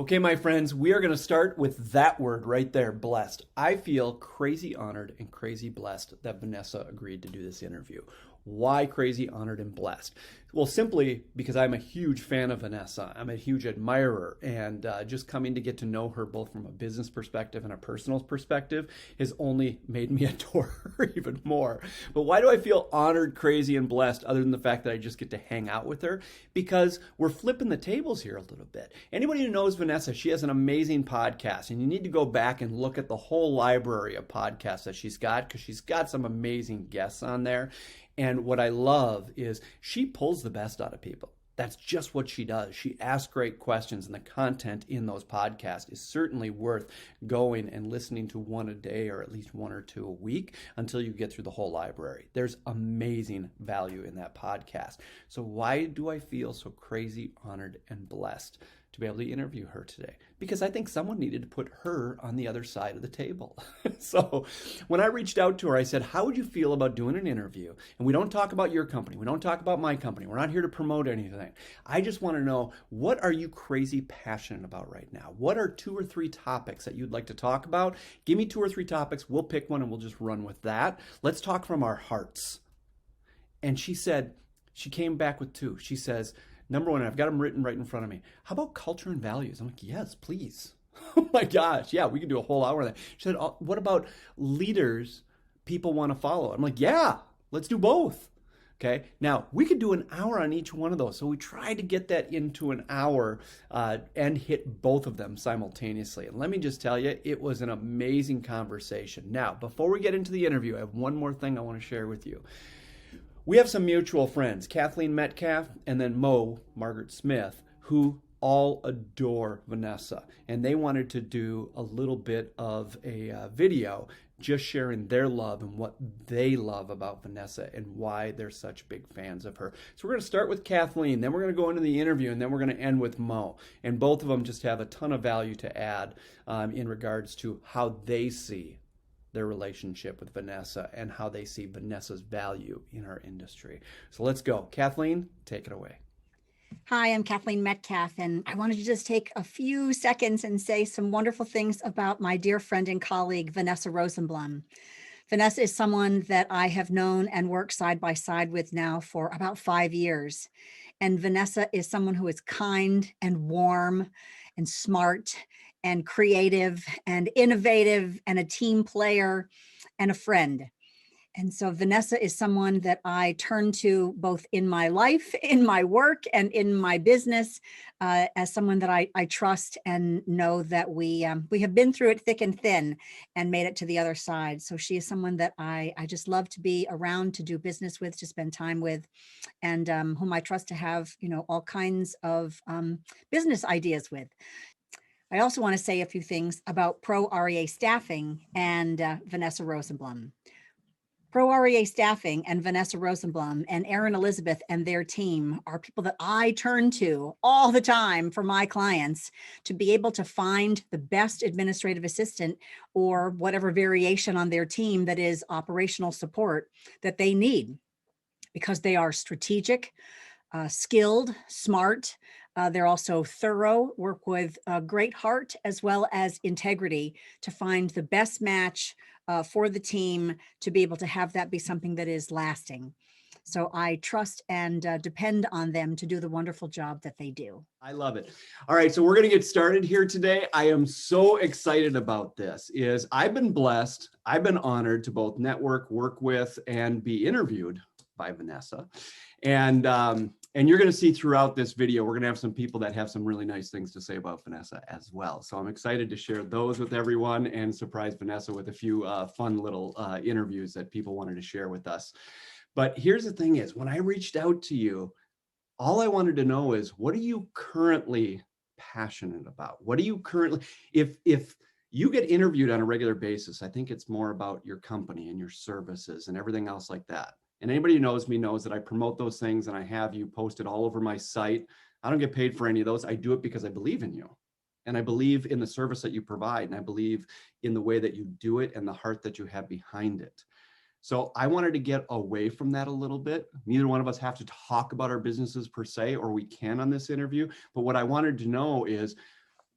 Okay, my friends, we are going to start with that word right there, blessed. I feel crazy honored and crazy blessed that Vanessa agreed to do this interview. Why crazy honored and blessed? Well, simply because I'm a huge fan of Vanessa. I'm a huge admirer, and just coming to get to know her both from a business perspective and a personal perspective has only made me adore her even more. But why do I feel honored, crazy, and blessed other than the fact that I just get to hang out with her? Because we're flipping the tables here a little bit. Anybody who knows Vanessa, she has an amazing podcast, and you need to go back and look at the whole library of podcasts that she's got, because she's got some amazing guests on there. And what I love is she pulls the best out of people. That's just what she does. She asks great questions, and the content in those podcasts is certainly worth going and listening to one a day, or at least one or two a week, until you get through the whole library. There's amazing value in that podcast. So why do I feel so crazy honored and blessed to be able to interview her today? Because I think someone needed to put her on the other side of the table. So when I reached out to her, I said, how would you feel about doing an interview? And we don't talk about your company. We don't talk about my company. We're not here to promote anything. I just want to know, what are you crazy passionate about right now? What are 2 or 3 topics that you'd like to talk about? Give me 2 or 3 topics. We'll pick one and we'll just run with that. Let's talk from our hearts. And she said, she came back with 2. She says, number 1, I've got them written right in front of me. How about culture and values? I'm like, yes, please. Oh my gosh. Yeah, we can do a whole hour on that. She said, what about leaders people want to follow? I'm like, yeah, let's do both. Okay. Now, we could do an hour on each one of those. So we tried to get that into an hour and hit both of them simultaneously. And let me just tell you, it was an amazing conversation. Now, before we get into the interview, I have one more thing I want to share with you. We have some mutual friends, Kathleen Metcalf and then Margaret Smith, who all adore Vanessa. And they wanted to do a little bit of a video just sharing their love and what they love about Vanessa and why they're such big fans of her. So we're going to start with Kathleen, then we're going to go into the interview, and then we're going to end with Mo. And both of them just have a ton of value to add in regards to how they see their relationship with Vanessa and how they see Vanessa's value in our industry. So let's go. Kathleen, take it away. Hi, I'm Kathleen Metcalf, and I wanted to just take a few seconds and say some wonderful things about my dear friend and colleague, Vanessa Rosenblum. Vanessa is someone that I have known and worked side by side with now for about 5 years. And Vanessa is someone who is kind and warm and smart and creative and innovative and a team player and a friend. And so Vanessa is someone that I turn to both in my life, in my work, and in my business as someone that I trust and know that we have been through it thick and thin and made it to the other side. So she is someone that I just love to be around, to do business with, to spend time with, and whom I trust to have, all kinds of business ideas with. I also want to say a few things about Pro REA Staffing and Vanessa Rosenblum. Pro REA Staffing and Vanessa Rosenblum and Erin Elizabeth and their team are people that I turn to all the time for my clients to be able to find the best administrative assistant or whatever variation on their team that is operational support that they need, because they are strategic, skilled, smart. They're also thorough, work with a great heart as well as integrity to find the best match for the team to be able to have that be something that is lasting. So I trust and depend on them to do the wonderful job that they do. I love it. All right, so we're going to get started here today. I am so excited about this. I've been blessed, I've been honored to both network, work with, and be interviewed by Vanessa. And you're going to see throughout this video, we're going to have some people that have some really nice things to say about Vanessa as well. So I'm excited to share those with everyone and surprise Vanessa with a few fun little interviews that people wanted to share with us. But here's the thing is, when I reached out to you, all I wanted to know is, what are you currently passionate about? What are you currently, if you get interviewed on a regular basis, I think it's more about your company and your services and everything else like that. And anybody who knows me knows that I promote those things and I have you posted all over my site. I don't get paid for any of those. I do it because I believe in you. And I believe in the service that you provide. And I believe in the way that you do it and the heart that you have behind it. So I wanted to get away from that a little bit. Neither one of us have to talk about our businesses per se, or we can on this interview. But what I wanted to know is,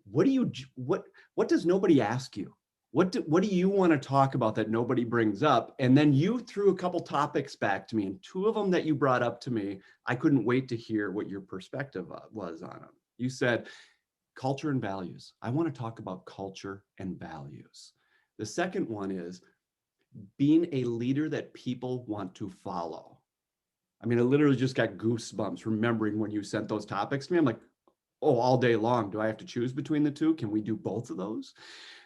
what does nobody ask you? What do you want to talk about that nobody brings up? And then you threw a couple topics back to me, and two of them that you brought up to me, I couldn't wait to hear what your perspective was on them. You said culture and values. I want to talk about culture and values. The second one is being a leader that people want to follow. I mean, I literally just got goosebumps remembering when you sent those topics to me. I'm like, oh, all day long, do I have to choose between the two? Can we do both of those?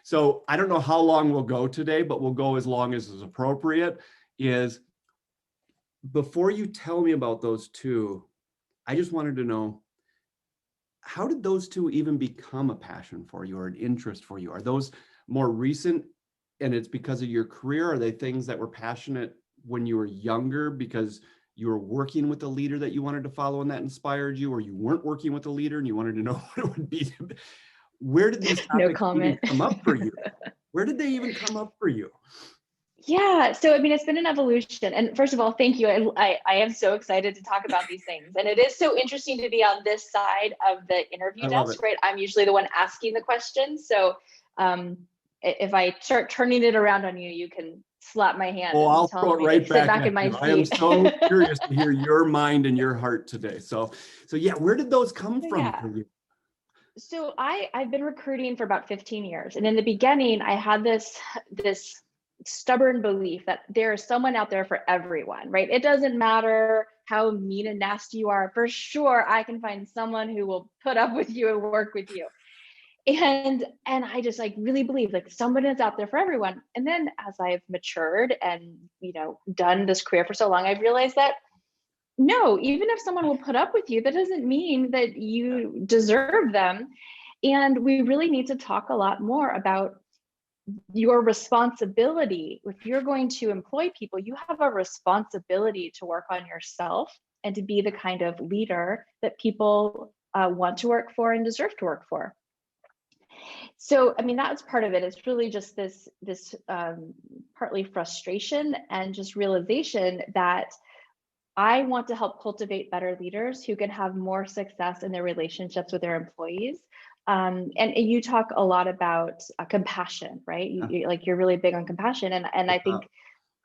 So I don't know how long we'll go today, but we'll go as long as is appropriate. Is before you tell me about those two, I just wanted to know, how did those two even become a passion for you or an interest for you? Are those more recent and it's because of your career? Are they things that were passionate when you were younger because you were working with a leader that you wanted to follow and that inspired you, or you weren't working with a leader and you wanted to know what it would be? Where did these No topics comment. even come up for you? Where did they even come up for you? Yeah, so I mean, it's been an evolution. And first of all, thank you. I am so excited to talk about these things. And it is so interesting to be on this side of the interview desk, right? I'm usually the one asking the questions. So if I start turning it around on you, you can slap my hand. Oh, I'll throw it right sit back in my seat. I am so curious to hear your mind and your heart today. So yeah, where did those come from for you? So I've been recruiting for about 15 years. And in the beginning, I had this stubborn belief that there is someone out there for everyone, right? It doesn't matter how mean and nasty you are. For sure, I can find someone who will put up with you and work with you. And I just really believe someone is out there for everyone. And then as I've matured and, done this career for so long, I've realized that no, even if someone will put up with you, that doesn't mean that you deserve them. And we really need to talk a lot more about your responsibility. If you're going to employ people, you have a responsibility to work on yourself and to be the kind of leader that people want to work for and deserve to work for. So, I mean, that's part of it. It's really just this partly frustration and just realization that I want to help cultivate better leaders who can have more success in their relationships with their employees. And you talk a lot about compassion, right? You're really big on compassion, and I think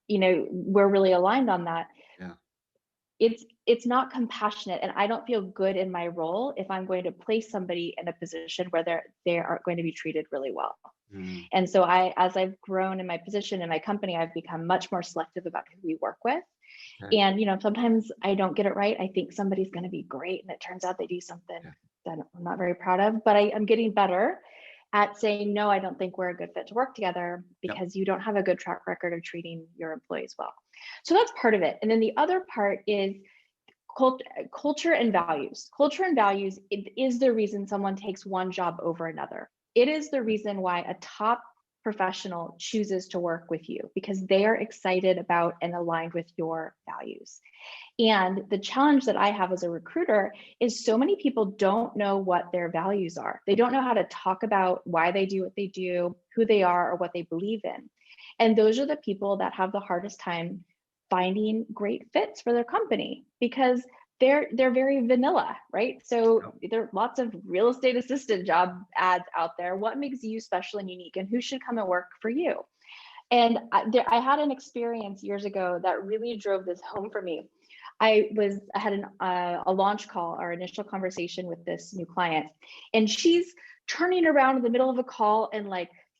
we're really aligned on that. Yeah. It's not compassionate, and I don't feel good in my role if I'm going to place somebody in a position where they are going to be treated really well. Mm. And so as I've grown in my position in my company, I've become much more selective about who we work with. Okay. And sometimes I don't get it right. I think somebody's going to be great, and it turns out they do something that I'm not very proud of. But I'm getting better at saying, no, I don't think we're a good fit to work together because you don't have a good track record of treating your employees well. So that's part of it. And then the other part is culture and values. Culture and values is the reason someone takes one job over another. It is the reason why a top professional chooses to work with you, because they are excited about and aligned with your values. And the challenge that I have as a recruiter is so many people don't know what their values are. They don't know how to talk about why they do what they do, who they are, or what they believe in. And those are the people that have the hardest time finding great fits for their company, because they're very vanilla, right? So there are lots of real estate assistant job ads out there. What makes you special and unique, and who should come and work for you? And I had an experience years ago that really drove this home for me. I had a launch call, our initial conversation with this new client, and she's turning around in the middle of a call and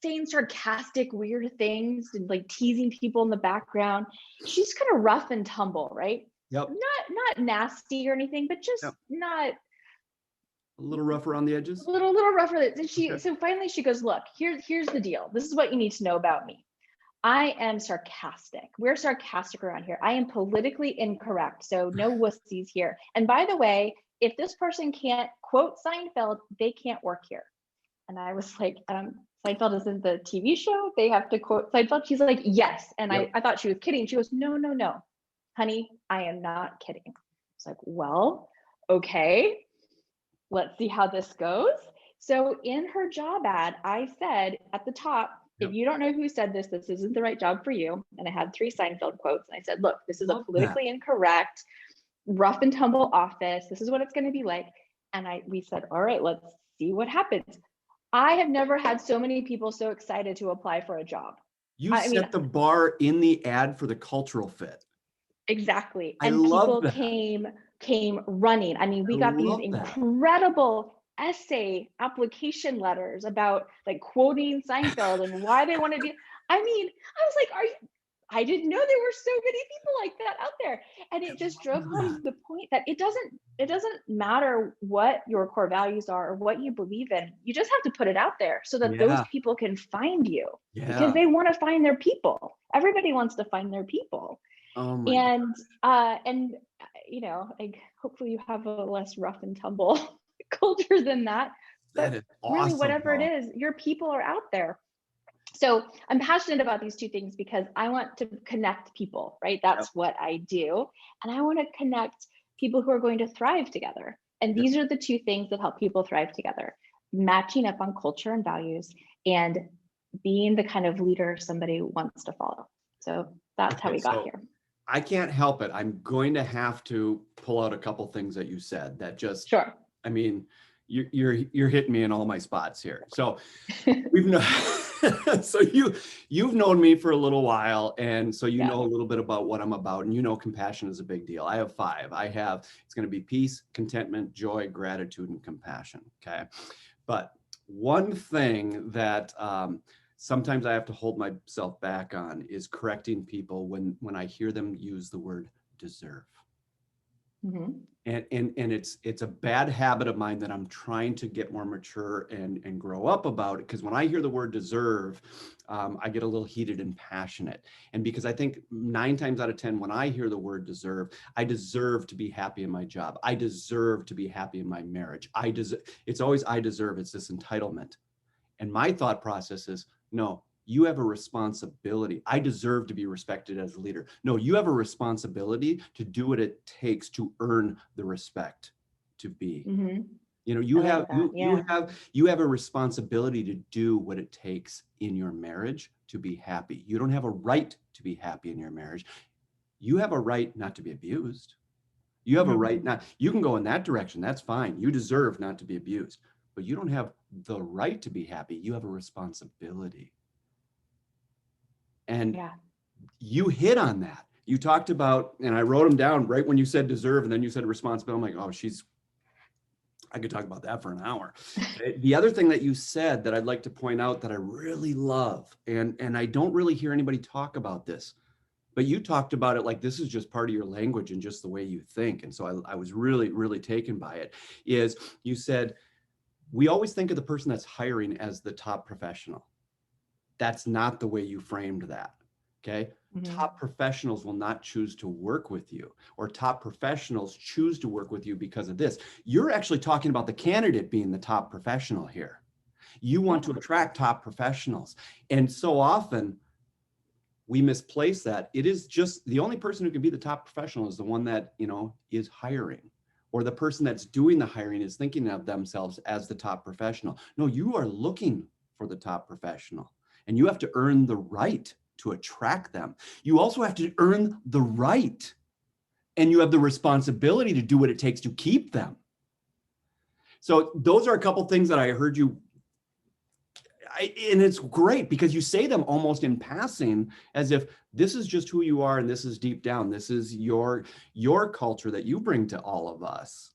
saying sarcastic, weird things and teasing people in the background. She's kind of rough and tumble, right? Yep. Not nasty or anything, but just not a little rough around the edges. A little rougher. And so finally she goes, look, here's the deal. This is what you need to know about me. I am sarcastic. We're sarcastic around here. I am politically incorrect. So no wussies here. And by the way, if this person can't quote Seinfeld, they can't work here. And I was like, Seinfeld isn't the TV show. They have to quote Seinfeld. She's like, yes. And I thought she was kidding. She goes, no, honey, I am not kidding. It's like, well, okay, let's see how this goes. So in her job ad, I said at the top, if you don't know who said this isn't the right job for you. And I had 3 Seinfeld quotes. And I said, look, this is a politically incorrect, rough and tumble office. This is what it's going to be like. And we said, all right, let's see what happens. I have never had so many people so excited to apply for a job. You I mean, set the bar in the ad for the cultural fit. exactly. I And love people that. came running. I mean, we I got these love that. incredible essay application letters about like quoting Seinfeld and why they want to do. I mean, I was like, I didn't know there were so many people like that out there. And it just drove home the point that it doesn't matter what your core values are or what you believe in. You just have to put it out there so that those Yeah. people can find you, because Yeah. they want to find their people. Everybody wants to find their people. Oh my God. And like, hopefully you have a less rough and tumble culture than that. That But is really, awesome, whatever it though. is, your people are out there. So I'm passionate about these two things because I want to connect people, right? That's what I do. And I want to connect people who are going to thrive together. And these are the two things that help people thrive together: matching up on culture and values, and being the kind of leader somebody wants to follow. So that's how we got here. I can't help it. I'm going to have to pull out a couple things that you said that just, Sure. I mean, you're hitting me in all my spots here. So we've known, so you've known me for a little while, and so you know a little bit about what I'm about, and you know compassion is a big deal. I have 5. It's going to be peace, contentment, joy, gratitude, and compassion. Okay, but one thing that sometimes I have to hold myself back on is correcting people when I hear them use the word deserve. Mm-hmm. And it's a bad habit of mine that I'm trying to get more mature and grow up about it. Because when I hear the word deserve, I get a little heated and passionate. And because I think 9 times out of 10, when I hear the word deserve, I deserve to be happy in my job. I deserve to be happy in my marriage. It's always I deserve. It's this entitlement. And my thought process is, no, you have a responsibility. I deserve to be respected as a leader. No, you have a responsibility to do what it takes to earn the respect to be. Mm-hmm. You know, you have a responsibility to do what it takes in your marriage to be happy. You don't have a right to be happy in your marriage. You have a right not to be abused. You have a right not, you can go in that direction. That's fine. You deserve not to be abused, but you don't have the right to be happy. You have a responsibility. And you hit on that. You talked about, and I wrote them down right when you said deserve, and then you said responsibility. I'm like, oh, I could talk about that for an hour. The other thing that you said that I'd like to point out that I really love, and I don't really hear anybody talk about this, but you talked about it like this is just part of your language and just the way you think. And so I was really, really taken by it, is you said, we always think of the person that's hiring as the top professional. That's not the way you framed that. Okay. Mm-hmm. Top professionals will not choose to work with you, or top professionals choose to work with you because of this. You're actually talking about the candidate being the top professional here. You want to attract top professionals. And so often we misplace that. It is just the only person who can be the top professional is the one that, is hiring, or the person that's doing the hiring is thinking of themselves as the top professional. No, you are looking for the top professional, and you have to earn the right to attract them. You also have to earn the right, and you have the responsibility to do what it takes to keep them. So those are a couple things that I heard you, and it's great because you say them almost in passing, as if this is just who you are and this is deep down. This is your culture that you bring to all of us.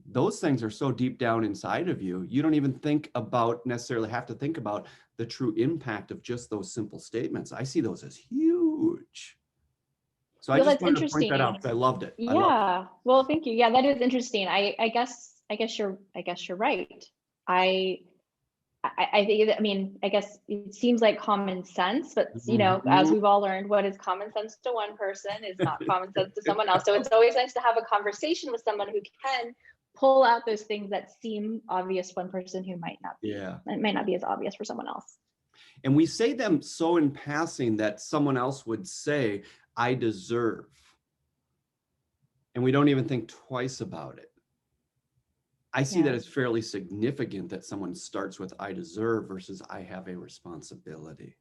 Those things are so deep down inside of you. You don't even necessarily have to think about the true impact of just those simple statements. I see those as huge. So I just wanted to point that out because I loved it. Yeah. Well, thank you. Yeah, that is interesting. I guess you're right. I think, I guess it seems like common sense, but as we've all learned, what is common sense to one person is not common sense to someone else. So it's always nice to have a conversation with someone who can pull out those things that seem obvious to one person who might not be. Yeah. It might not be as obvious for someone else. And we say them so in passing that someone else would say, I deserve. And we don't even think twice about it. I see that as fairly significant that someone starts with I deserve versus I have a responsibility.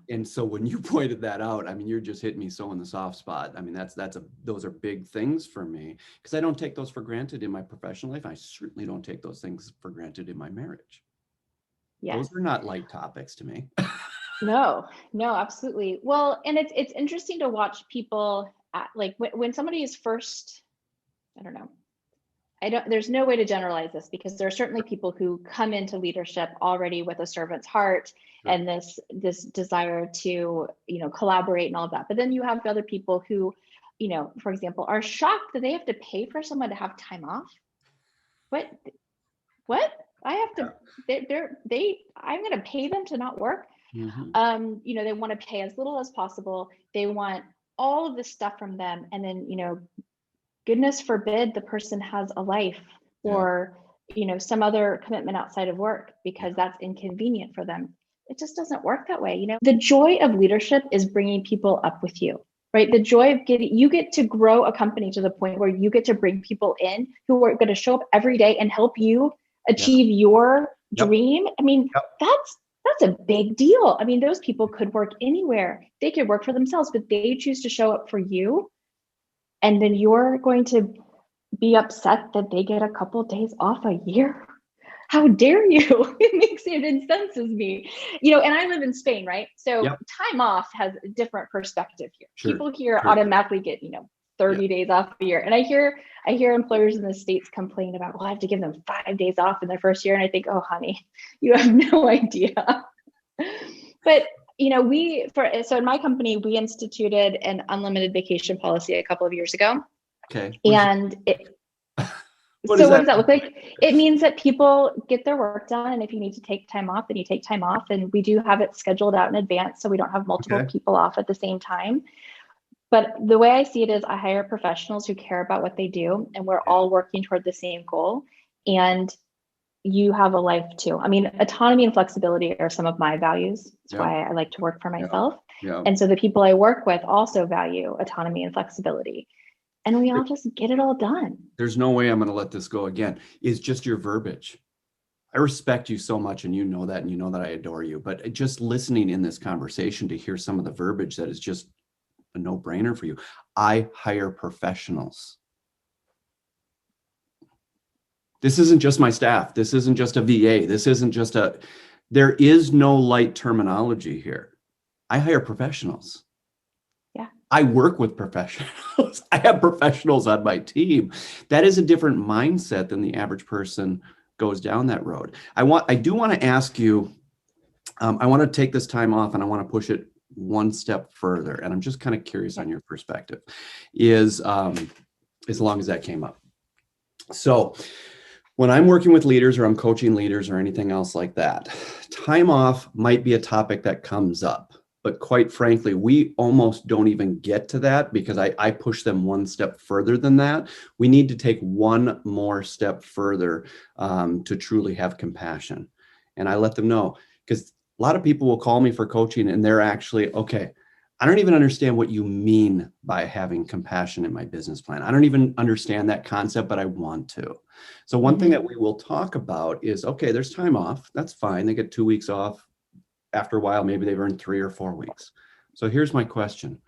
And so when you pointed that out, I mean, you're just hitting me so in the soft spot. I mean, those are big things for me, because I don't take those for granted in my professional life. I certainly don't take those things for granted in my marriage. Those are not light topics to me. No, absolutely. Well, and it's interesting to watch people like when somebody is first, I don't know. There's no way to generalize this, because there are certainly people who come into leadership already with a servant's heart and this desire to, collaborate and all of that. But then you have other people who, for example, are shocked that they have to pay for someone to have time off. What? I have to, I'm going to pay them to not work. Mm-hmm. They want to pay as little as possible. They want all of this stuff from them. And then, goodness forbid the person has a life or, some other commitment outside of work, because that's inconvenient for them. It just doesn't work that way. The joy of leadership is bringing people up with you, right? The joy of you get to grow a company to the point where you get to bring people in who are going to show up every day and help you achieve your dream. I mean, that's a big deal. I mean, those people could work anywhere. They could work for themselves, but they choose to show up for you. And then you're going to be upset that they get a couple of days off a year. How dare you? It incenses me, and I live in Spain, right? So time off has a different perspective here. Sure. People here automatically get, 30 days off a year. And I hear employers in the States complain about, well, I have to give them 5 days off in their first year. And I think, oh, honey, you have no idea. But, so in my company, we instituted an unlimited vacation policy a couple of years ago. Okay. And what does that look like? It means that people get their work done. And if you need to take time off, then you take time off. And we do have it scheduled out in advance, so we don't have multiple people off at the same time. But the way I see it is I hire professionals who care about what they do, and we're all working toward the same goal. And you have a life too. I mean, autonomy and flexibility are some of my values. That's why I like to work for myself. And so the people I work with also value autonomy and flexibility. And we all just get it all done. There's no way I'm going to let this go again. It's just your verbiage. I respect you so much, and you know that, and you know that I adore you. But just listening in this conversation to hear some of the verbiage that is just a no-brainer for you. I hire professionals. This isn't just my staff. This isn't just a VA. This isn't just there is no light terminology here. I hire professionals. I work with professionals. I have professionals on my team. That is a different mindset than the average person goes down that road. I do want to ask you, I want to take this time off, and I want to push it one step further. And I'm just kind of curious on your perspective, as long as that came up. So when I'm working with leaders, or I'm coaching leaders, or anything else like that, time off might be a topic that comes up. But quite frankly, we almost don't even get to that, because I push them one step further than that. We need to take one more step further to truly have compassion. And I let them know, because a lot of people will call me for coaching, and they're actually, okay, I don't even understand what you mean by having compassion in my business plan. I don't even understand that concept, but I want to. So one thing that we will talk about is, okay, there's time off. That's fine. They get 2 weeks off. After a while, maybe they've earned 3 or 4 weeks. So here's my question.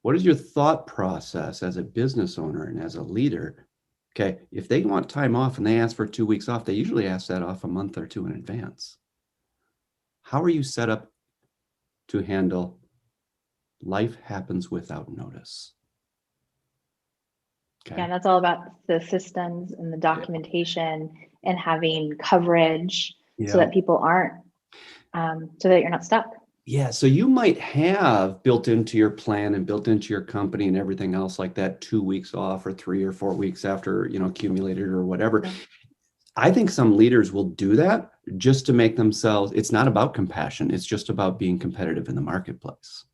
What is your thought process as a business owner and as a leader? Okay, if they want time off and they ask for 2 weeks off, they usually ask that off a month or two in advance. How are you set up to handle life happens without notice? Okay. Yeah, that's all about the systems and the documentation and having coverage so that people aren't, so that you're not stuck. Yeah, so you might have built into your plan and built into your company and everything else like that 2 weeks off, or 3 or 4 weeks after, accumulated or whatever. Yeah. I think some leaders will do that just to make themselves, it's not about compassion. It's just about being competitive in the marketplace.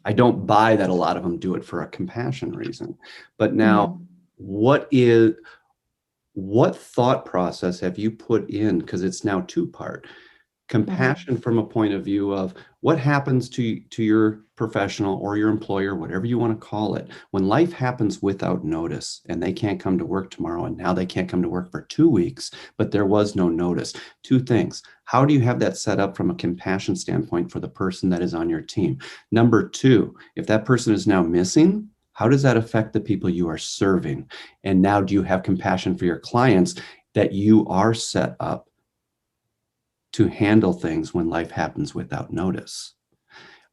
I don't buy that a lot of them do it for a compassion reason. But now, what thought process have you put in? Because it's now 2-part. Compassion from a point of view of what happens to your professional or your employer, whatever you want to call it, when life happens without notice and they can't come to work tomorrow and now they can't come to work for 2 weeks, but there was no notice. Two things. How do you have that set up from a compassion standpoint for the person that is on your team? Number two, if that person is now missing, how does that affect the people you are serving? And now do you have compassion for your clients that you are set up to handle things when life happens without notice?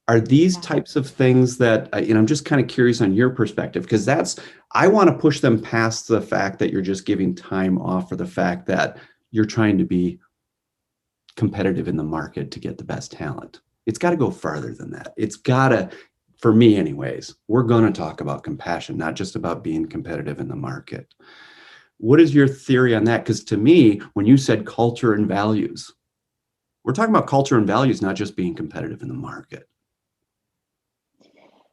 Are these types of things that, I'm just kind of curious on your perspective, because I want to push them past the fact that you're just giving time off, or the fact that you're trying to be competitive in the market to get the best talent. It's got to go farther than that. It's got to, for me anyways, we're going to talk about compassion, not just about being competitive in the market. What is your theory on that? Because to me, when you said culture and values, we're talking about culture and values, not just being competitive in the market.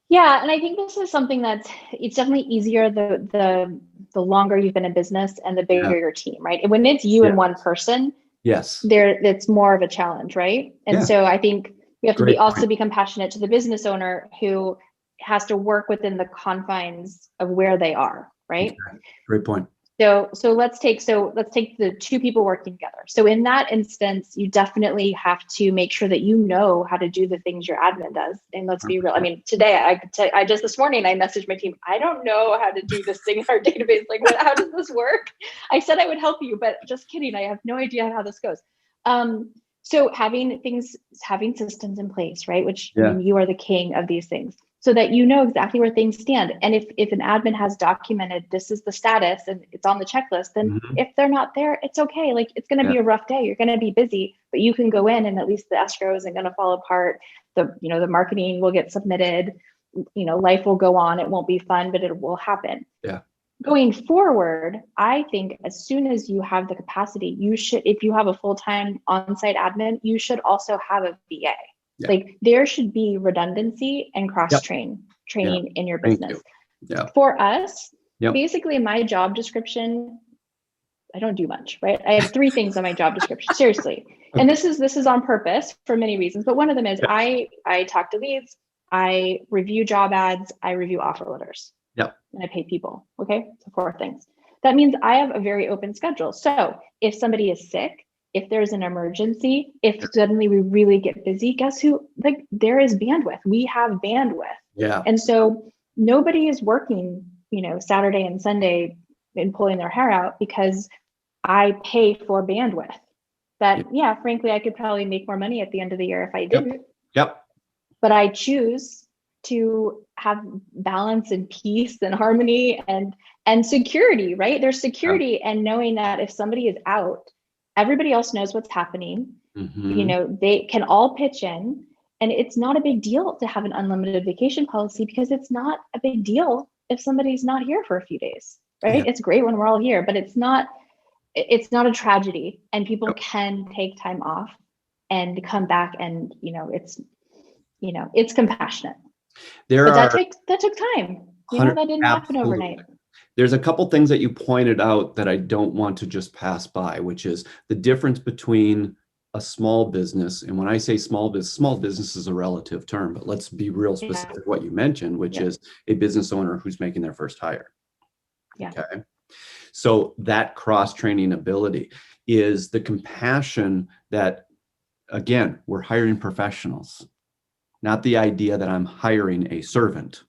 Yeah, and I think this is something it's definitely easier the longer you've been in business and the bigger your team, right? And when it's you and one person, it's more of a challenge, right? And so I think we have to also be compassionate to the business owner who has to work within the confines of where they are, right? Okay. Great point. So let's take the two people working together. So in that instance, you definitely have to make sure that you know how to do the things your admin does. And let's be real. I mean, today this morning I messaged my team. I don't know how to do this thing in our database. Like, how does this work? I said I would help you, but just kidding. I have no idea how this goes. So having systems in place, right? Which I mean, you are the king of these things, so that you know exactly where things stand. And if an admin has documented this is the status and it's on the checklist, then if they're not there, it's okay. Like, it's going to be a rough day. You're going to be busy, but you can go in and at least the escrow isn't going to fall apart. The marketing will get submitted. Life will go on. It won't be fun, but it will happen. Yeah. Going forward, I think as soon as you have the capacity, you should, if you have a full-time on-site admin, you should also have a VA. Yeah. Like, there should be redundancy and training in your business. For us, basically my job description, I don't do much, right? I have 3 things on my job description, seriously. And this is on purpose for many reasons. But one of them is I talk to leads, I review job ads, I review offer letters. And I pay people. Okay. So 4 things. That means I have a very open schedule. So if somebody is sick, if there's an emergency, if suddenly we really get busy, guess who? Like, there is bandwidth. We have bandwidth. Yeah. And so nobody is working, Saturday and Sunday and pulling their hair out, because I pay for bandwidth. That, frankly, I could probably make more money at the end of the year if I didn't. But I choose to have balance and peace and harmony and security, right? There's security and knowing that if somebody is out, everybody else knows what's happening. They can all pitch in, and it's not a big deal to have an unlimited vacation policy, because it's not a big deal if somebody's not here for a few days, right? It's great when we're all here, but it's not a tragedy, and people can take time off and come back, and it's compassionate. That took time. That didn't happen overnight. There's a couple things that you pointed out that I don't want to just pass by, which is the difference between a small business. And when I say small business is a relative term, but let's be real specific what you mentioned, which is a business owner who's making their first hire. Okay. So that cross-training ability is the compassion that, again, we're hiring professionals, not the idea that I'm hiring a servant.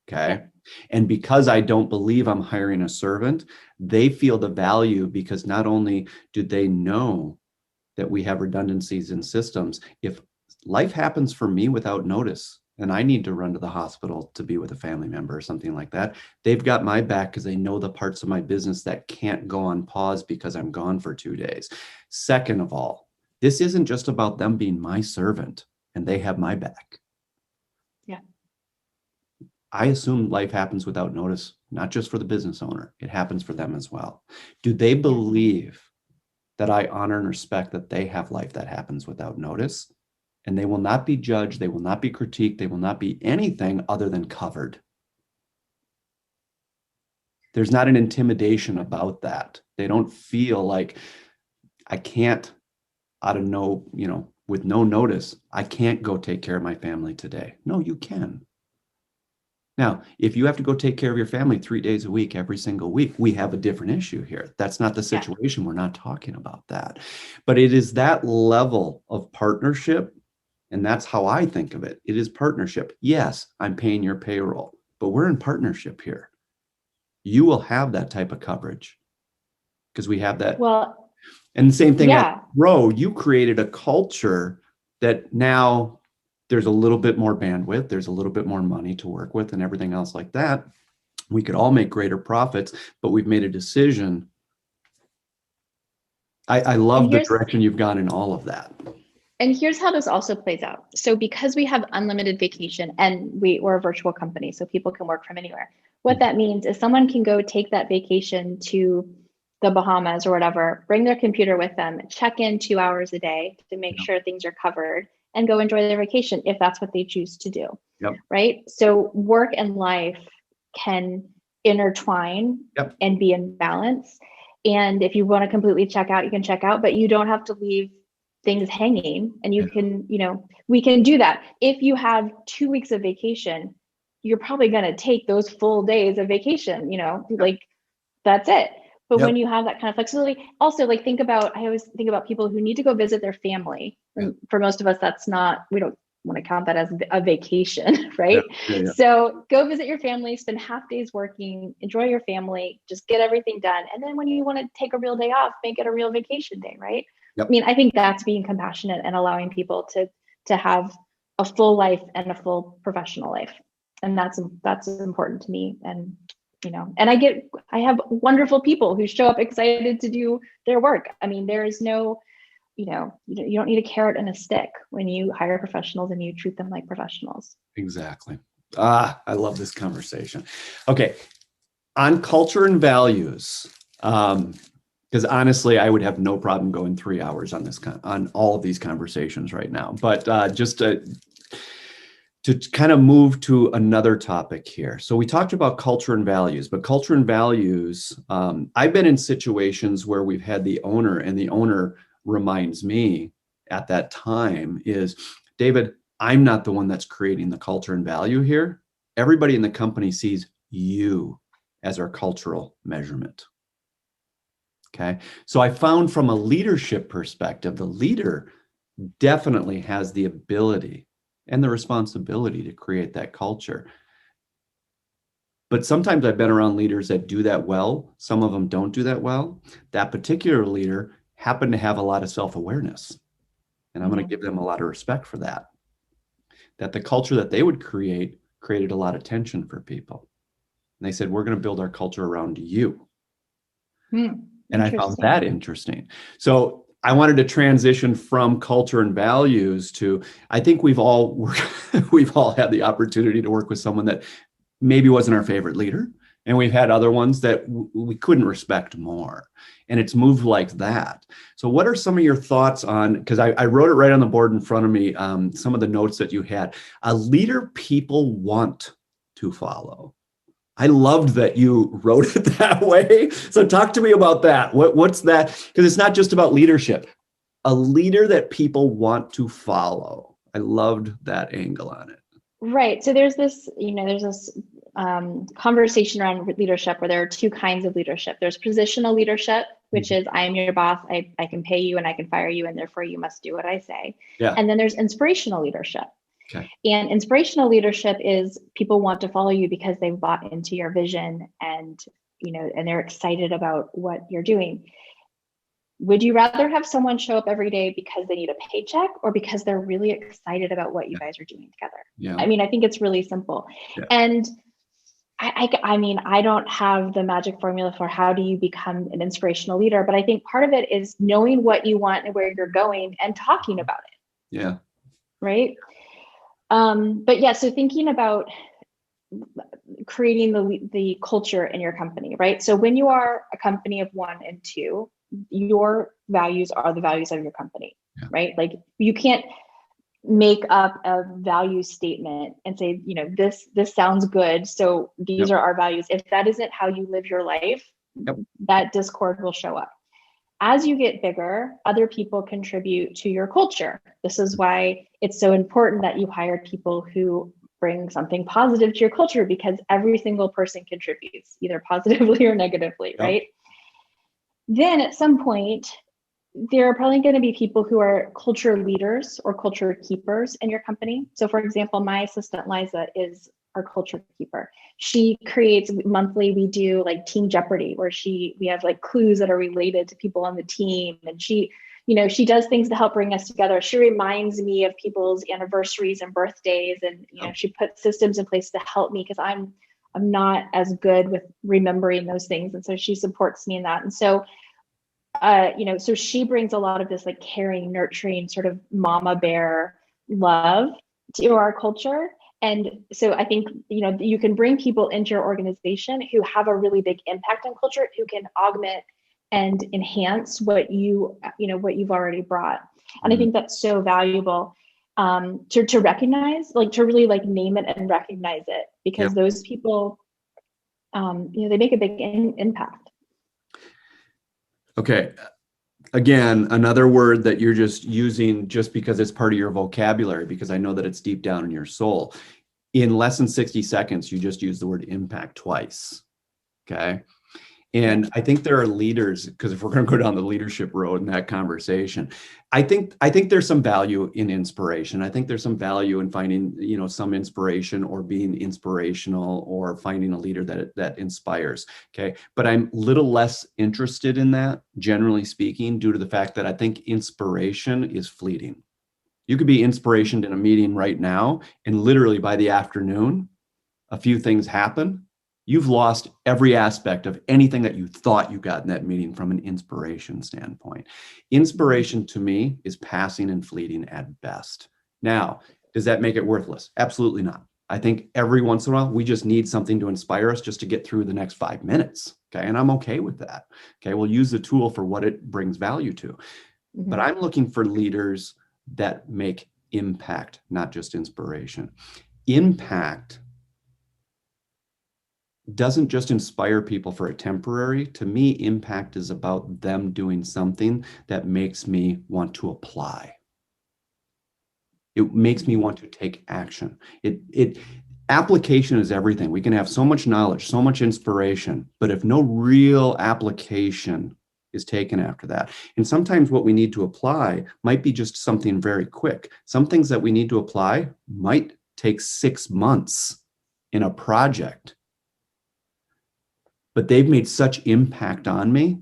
Okay. And because I don't believe I'm hiring a servant, they feel the value, because not only do they know that we have redundancies in systems, if life happens for me without notice and I need to run to the hospital to be with a family member or something like that, they've got my back, because they know the parts of my business that can't go on pause because I'm gone for 2 days. Second of all, this isn't just about them being my servant and they have my back. I assume life happens without notice, not just for the business owner. It happens for them as well. Do they believe that I honor and respect that they have life that happens without notice? And they will not be judged. They will not be critiqued. They will not be anything other than covered. There's not an intimidation about that. They don't feel like I can't out of with no notice, I can't go take care of my family today. No, you can. Now, if you have to go take care of your family 3 days a week, every single week, we have a different issue here. That's not the situation. We're not talking about that. But it is that level of partnership. And that's how I think of it. It is partnership. Yes, I'm paying your payroll, but we're in partnership here. You will have that type of coverage because we have that. Well, and the same thing at Grow, you created a culture that now there's a little bit more bandwidth, there's a little bit more money to work with and everything else like that. We could all make greater profits, but we've made a decision. I love the direction you've gone in all of that. And here's how this also plays out. So because we have unlimited vacation and we're a virtual company, so people can work from anywhere. What that means is someone can go take that vacation to the Bahamas or whatever, bring their computer with them, check in 2 hours a day to make sure things are covered, and go enjoy their vacation if that's what they choose to do. Right? So work and life can intertwine and be in balance. And if you want to completely check out, you can check out, but you don't have to leave things hanging. And you can, we can do that. If you have 2 weeks of vacation, you're probably going to take those full days of vacation, like that's it. But when you have that kind of flexibility, also I always think about people who need to go visit their family. And for most of us, we don't want to count that as a vacation, right? So go visit your family, spend half days working, enjoy your family, just get everything done. And then when you want to take a real day off, make it a real vacation day, right? I mean, I think that's being compassionate and allowing people to have a full life and a full professional life. And that's important to me. And and I have wonderful people who show up excited to do their work. I mean, there is no, you don't need a carrot and a stick when you hire professionals and you treat them like professionals. Exactly. I love this conversation. Okay. On culture and values, because honestly, I would have no problem going 3 hours on all of these conversations right now. But just to kind of move to another topic here. So we talked about culture and values, but culture and values, I've been in situations where we've had the owner, and the owner reminds me at that time is, David, I'm not the one that's creating the culture and value here. Everybody in the company sees you as our cultural measurement. Okay. So I found from a leadership perspective, the leader definitely has the ability and the responsibility to create that culture. But sometimes I've been around leaders that do that well. Some of them don't do that well. That particular leader happened to have a lot of self-awareness. And I'm going to give them a lot of respect for that. That the culture that they would created a lot of tension for people. And they said, we're going to build our culture around you. And I found that interesting. So I wanted to transition from culture and values to, I think we've all had the opportunity to work with someone that maybe wasn't our favorite leader. And we've had other ones that we couldn't respect more. And it's moved like that. So what are some of your thoughts on, because I wrote it right on the board in front of me, some of the notes that you had, a leader people want to follow. I loved that you wrote it that way. So talk to me about that. What's that? Because it's not just about leadership. A leader that people want to follow. I loved that angle on it. Right. So there's this conversation around leadership where there are two kinds of leadership. There's positional leadership, which is I am your boss. I can pay you and I can fire you, and therefore you must do what I say. And then there's inspirational leadership. And inspirational leadership is people want to follow you because they've bought into your vision and they're excited about what you're doing. Would you rather have someone show up every day because they need a paycheck or because they're really excited about what you guys are doing together? I mean, I think it's really simple. And I mean, I don't have the magic formula for how do you become an inspirational leader, but I think part of it is knowing what you want and where you're going and talking about it. Right. But yeah, so thinking about creating the culture in your company, right? So when you are a company of 1 and 2, your values are the values of your company, right? Like you can't make up a value statement and say, this sounds good, so these are our values. If that isn't how you live your life, that discord will show up. as you get bigger, other people contribute to your culture. This is why it's so important that you hire people who bring something positive to your culture, because every single person contributes either positively or negatively, Yep. right? Then at some point, there are probably going to be people who are culture leaders or culture keepers in your company. So for example, my assistant Liza is our culture keeper. She creates monthly, we do like Team Jeopardy, where we have like clues that are related to people on the team. And she does things to help bring us together. She reminds me of people's anniversaries and birthdays. And, she puts systems in place to help me, because I'm not as good with remembering those things. And so she supports me in that. And so so she brings a lot of this like caring, nurturing, sort of mama bear love to our culture. And so I think, you can bring people into your organization who have a really big impact on culture, who can augment and enhance what what you've already brought. And I think that's so valuable to recognize, like to really like name it and recognize it, because those people, they make a big impact. Okay. Again, another word that you're just using just because it's part of your vocabulary, because I know that it's deep down in your soul. In less than 60 seconds, you just use the word impact twice. Okay. And I think there are leaders, because if we're going to go down the leadership road in that conversation, I think there's some value in inspiration. I think there's some value in finding, some inspiration or being inspirational or finding a leader that inspires. Okay. But I'm a little less interested in that, generally speaking, due to the fact that I think inspiration is fleeting. You could be inspiration in a meeting right now, and literally by the afternoon, a few things happen. You've lost every aspect of anything that you thought you got in that meeting from an inspiration standpoint. Inspiration to me is passing and fleeting at best. Now, does that make it worthless? Absolutely not. I think every once in a while, we just need something to inspire us just to get through the next 5 minutes. Okay. And I'm okay with that. Okay. We'll use the tool for what it brings value to. Mm-hmm. But I'm looking for leaders that make impact, not just inspiration. Impact doesn't just inspire people for a temporary. To me, impact is about them doing something that makes me want to apply. It makes me want to take action. Application is everything. We can have so much knowledge, so much inspiration, but if no real application is taken after that. And sometimes what we need to apply might be just something very quick. Some things that we need to apply might take 6 months in a project. But they've made such impact on me,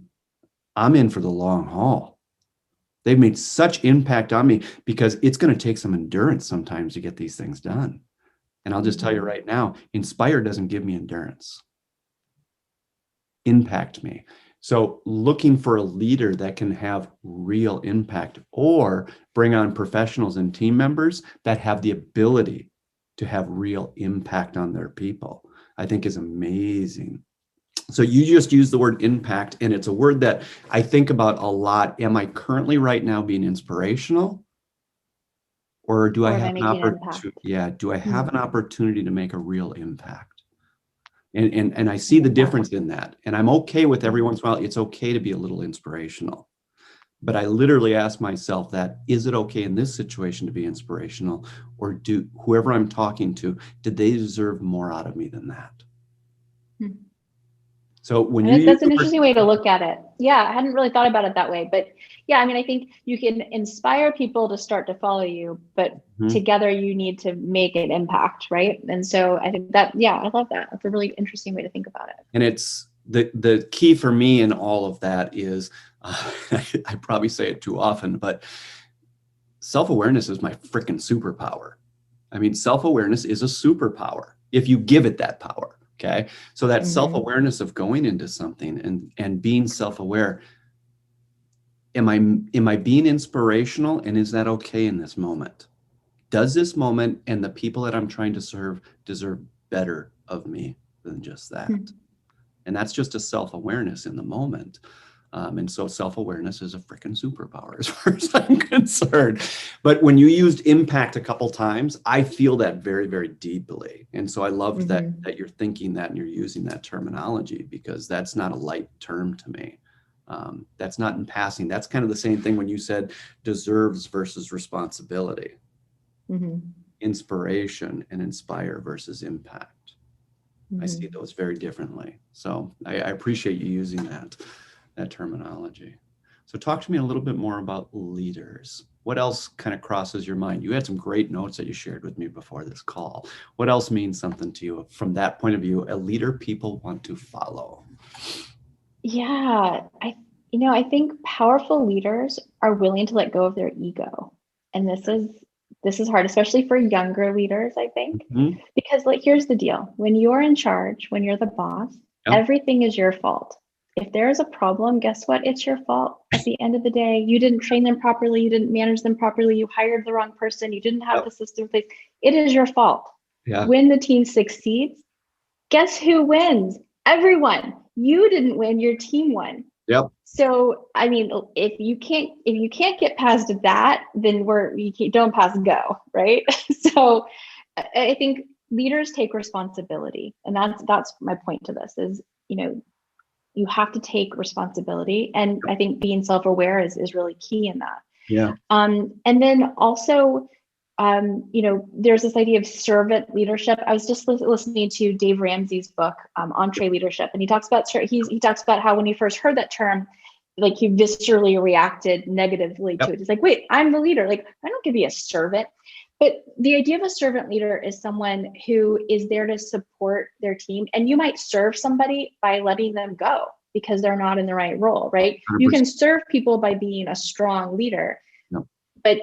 I'm in for the long haul. They've made such impact on me because it's going to take some endurance sometimes to get these things done. And I'll just tell you right now, inspire doesn't give me endurance. Impact me. So looking for a leader that can have real impact, or bring on professionals and team members that have the ability to have real impact on their people, I think is amazing. So you just use the word impact, and it's a word that I think about a lot. Am I currently right now being inspirational? Or do I have an opportunity? Yeah, do I have an opportunity to make a real impact? And I see the difference in that. And I'm okay with every once in a while, it's okay to be a little inspirational. But I literally ask myself that, is it okay in this situation to be inspirational? Or do whoever I'm talking to, did they deserve more out of me than that? So that's an interesting way to look at it. Yeah, I hadn't really thought about it that way. But yeah, I mean, I think you can inspire people to start to follow you, but together you need to make an impact, right? And so I think that, yeah, I love that. That's a really interesting way to think about it. And it's the key for me in all of that is, I probably say it too often, but self-awareness is my freaking superpower. I mean, self-awareness is a superpower if you give it that power. Okay. So that self-awareness of going into something and being self-aware, am I being inspirational, and is that okay in this moment? Does this moment and the people that I'm trying to serve deserve better of me than just that? And that's just a self-awareness in the moment. And so self-awareness is a freaking superpower as far as I'm concerned. But when you used impact a couple times, I feel that very, very deeply. And so I loved that you're thinking that and you're using that terminology, because that's not a light term to me. That's not in passing. That's kind of the same thing when you said deserves versus responsibility, inspiration and inspire versus impact. I see those very differently. So I appreciate you using that terminology. So talk to me a little bit more about leaders. What else kind of crosses your mind? You had some great notes that you shared with me before this call. What else means something to you from that point of view, a leader people want to follow? Yeah, I think powerful leaders are willing to let go of their ego. And this is hard, especially for younger leaders, I think, because here's the deal. When you're in charge, when you're the boss, everything is your fault. If there's a problem, guess what? It's your fault. At the end of the day, you didn't train them properly. You didn't manage them properly. You hired the wrong person. You didn't have the system in place. It is your fault. When the team succeeds, guess who wins? Everyone. You didn't win, your team won. So, I mean, if you can't get past that, then don't pass go, right? So I think leaders take responsibility. And that's my point to this is, you have to take responsibility. And I think being self-aware is really key in that. And then also, there's this idea of servant leadership. I was just listening to Dave Ramsey's book, Entree Leadership, and he talks about how when he first heard that term, he viscerally reacted negatively to it. He's like, wait, I'm the leader. I don't give you a servant. But the idea of a servant leader is someone who is there to support their team. And you might serve somebody by letting them go because they're not in the right role, right? 100%. You can serve people by being a strong leader, but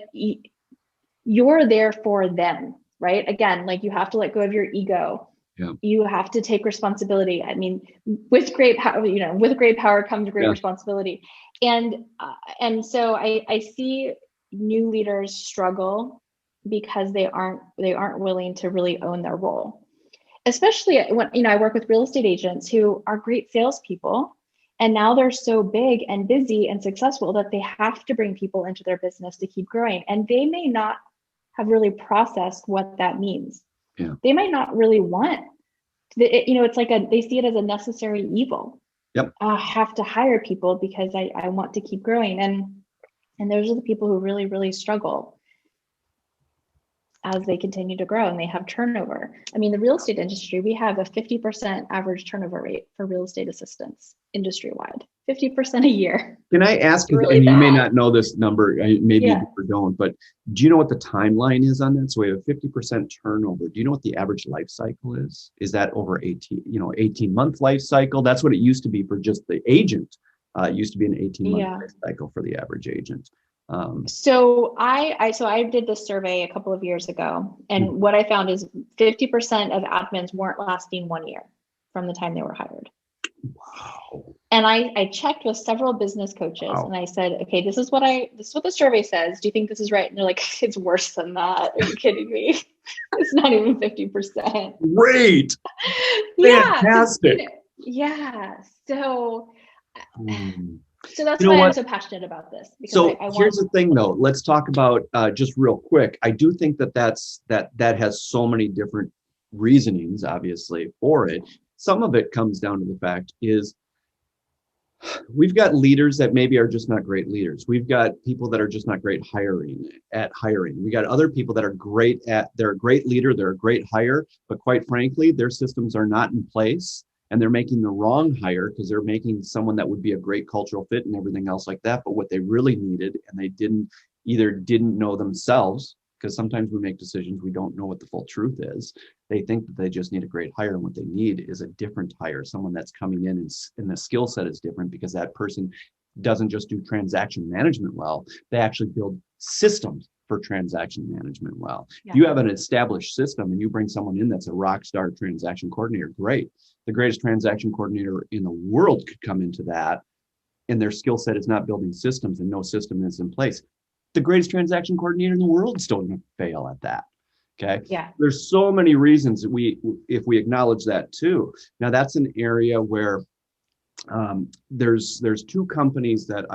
you're there for them, right? Again, you have to let go of your ego. You have to take responsibility. I mean, with great power, with great power comes great responsibility. And so I see new leaders struggle because they aren't willing to really own their role. Especially when I work with real estate agents who are great salespeople, and now they're so big and busy and successful that they have to bring people into their business to keep growing, and they may not have really processed what that means. They might not really want it's they see it as a necessary evil. I have to hire people because I want to keep growing, and those are the people who really, really struggle as they continue to grow and they have turnover. I mean, the real estate industry, we have a 50% average turnover rate for real estate assistants industry-wide, 50% a year. Can I ask, really and bad. You may not know this number, maybe you don't, but do you know what the timeline is on that? So we have a 50% turnover. Do you know what the average life cycle is? Is that over 18-month life cycle? That's what it used to be for just the agent. It used to be an 18-month life cycle for the average agent. So I did this survey a couple of years ago, and what I found is 50% of admins weren't lasting 1 year from the time they were hired. Wow. And I checked with several business coaches, and I said, okay, this is what the survey says. Do you think this is right? And they're like, it's worse than that. Are you kidding me? It's not even 50%. Great. Fantastic. So that's why I'm so passionate about this. So here's the thing, though. Let's talk about just real quick. I do think that has so many different reasonings, obviously, for it. Some of it comes down to the fact is we've got leaders that maybe are just not great leaders. We've got people that are just not great at hiring. We got other people that are they're a great leader, they're a great hire, but quite frankly, their systems are not in place. And they're making the wrong hire because they're making someone that would be a great cultural fit and everything else like that. But what they really needed, and they didn't know themselves, because sometimes we make decisions, we don't know what the full truth is. They think that they just need a great hire, and what they need is a different hire, someone that's coming in and the skill set is different, because that person doesn't just do transaction management well, they actually build systems for transaction management well. If you have an established system and you bring someone in that's a rock star transaction coordinator, great. The greatest transaction coordinator in the world could come into that, and their skill set is not building systems and no system is in place. The greatest transaction coordinator in the world is still going to fail at that. Okay. Yeah. There's so many reasons that if we acknowledge that too. Now that's an area where there's two companies that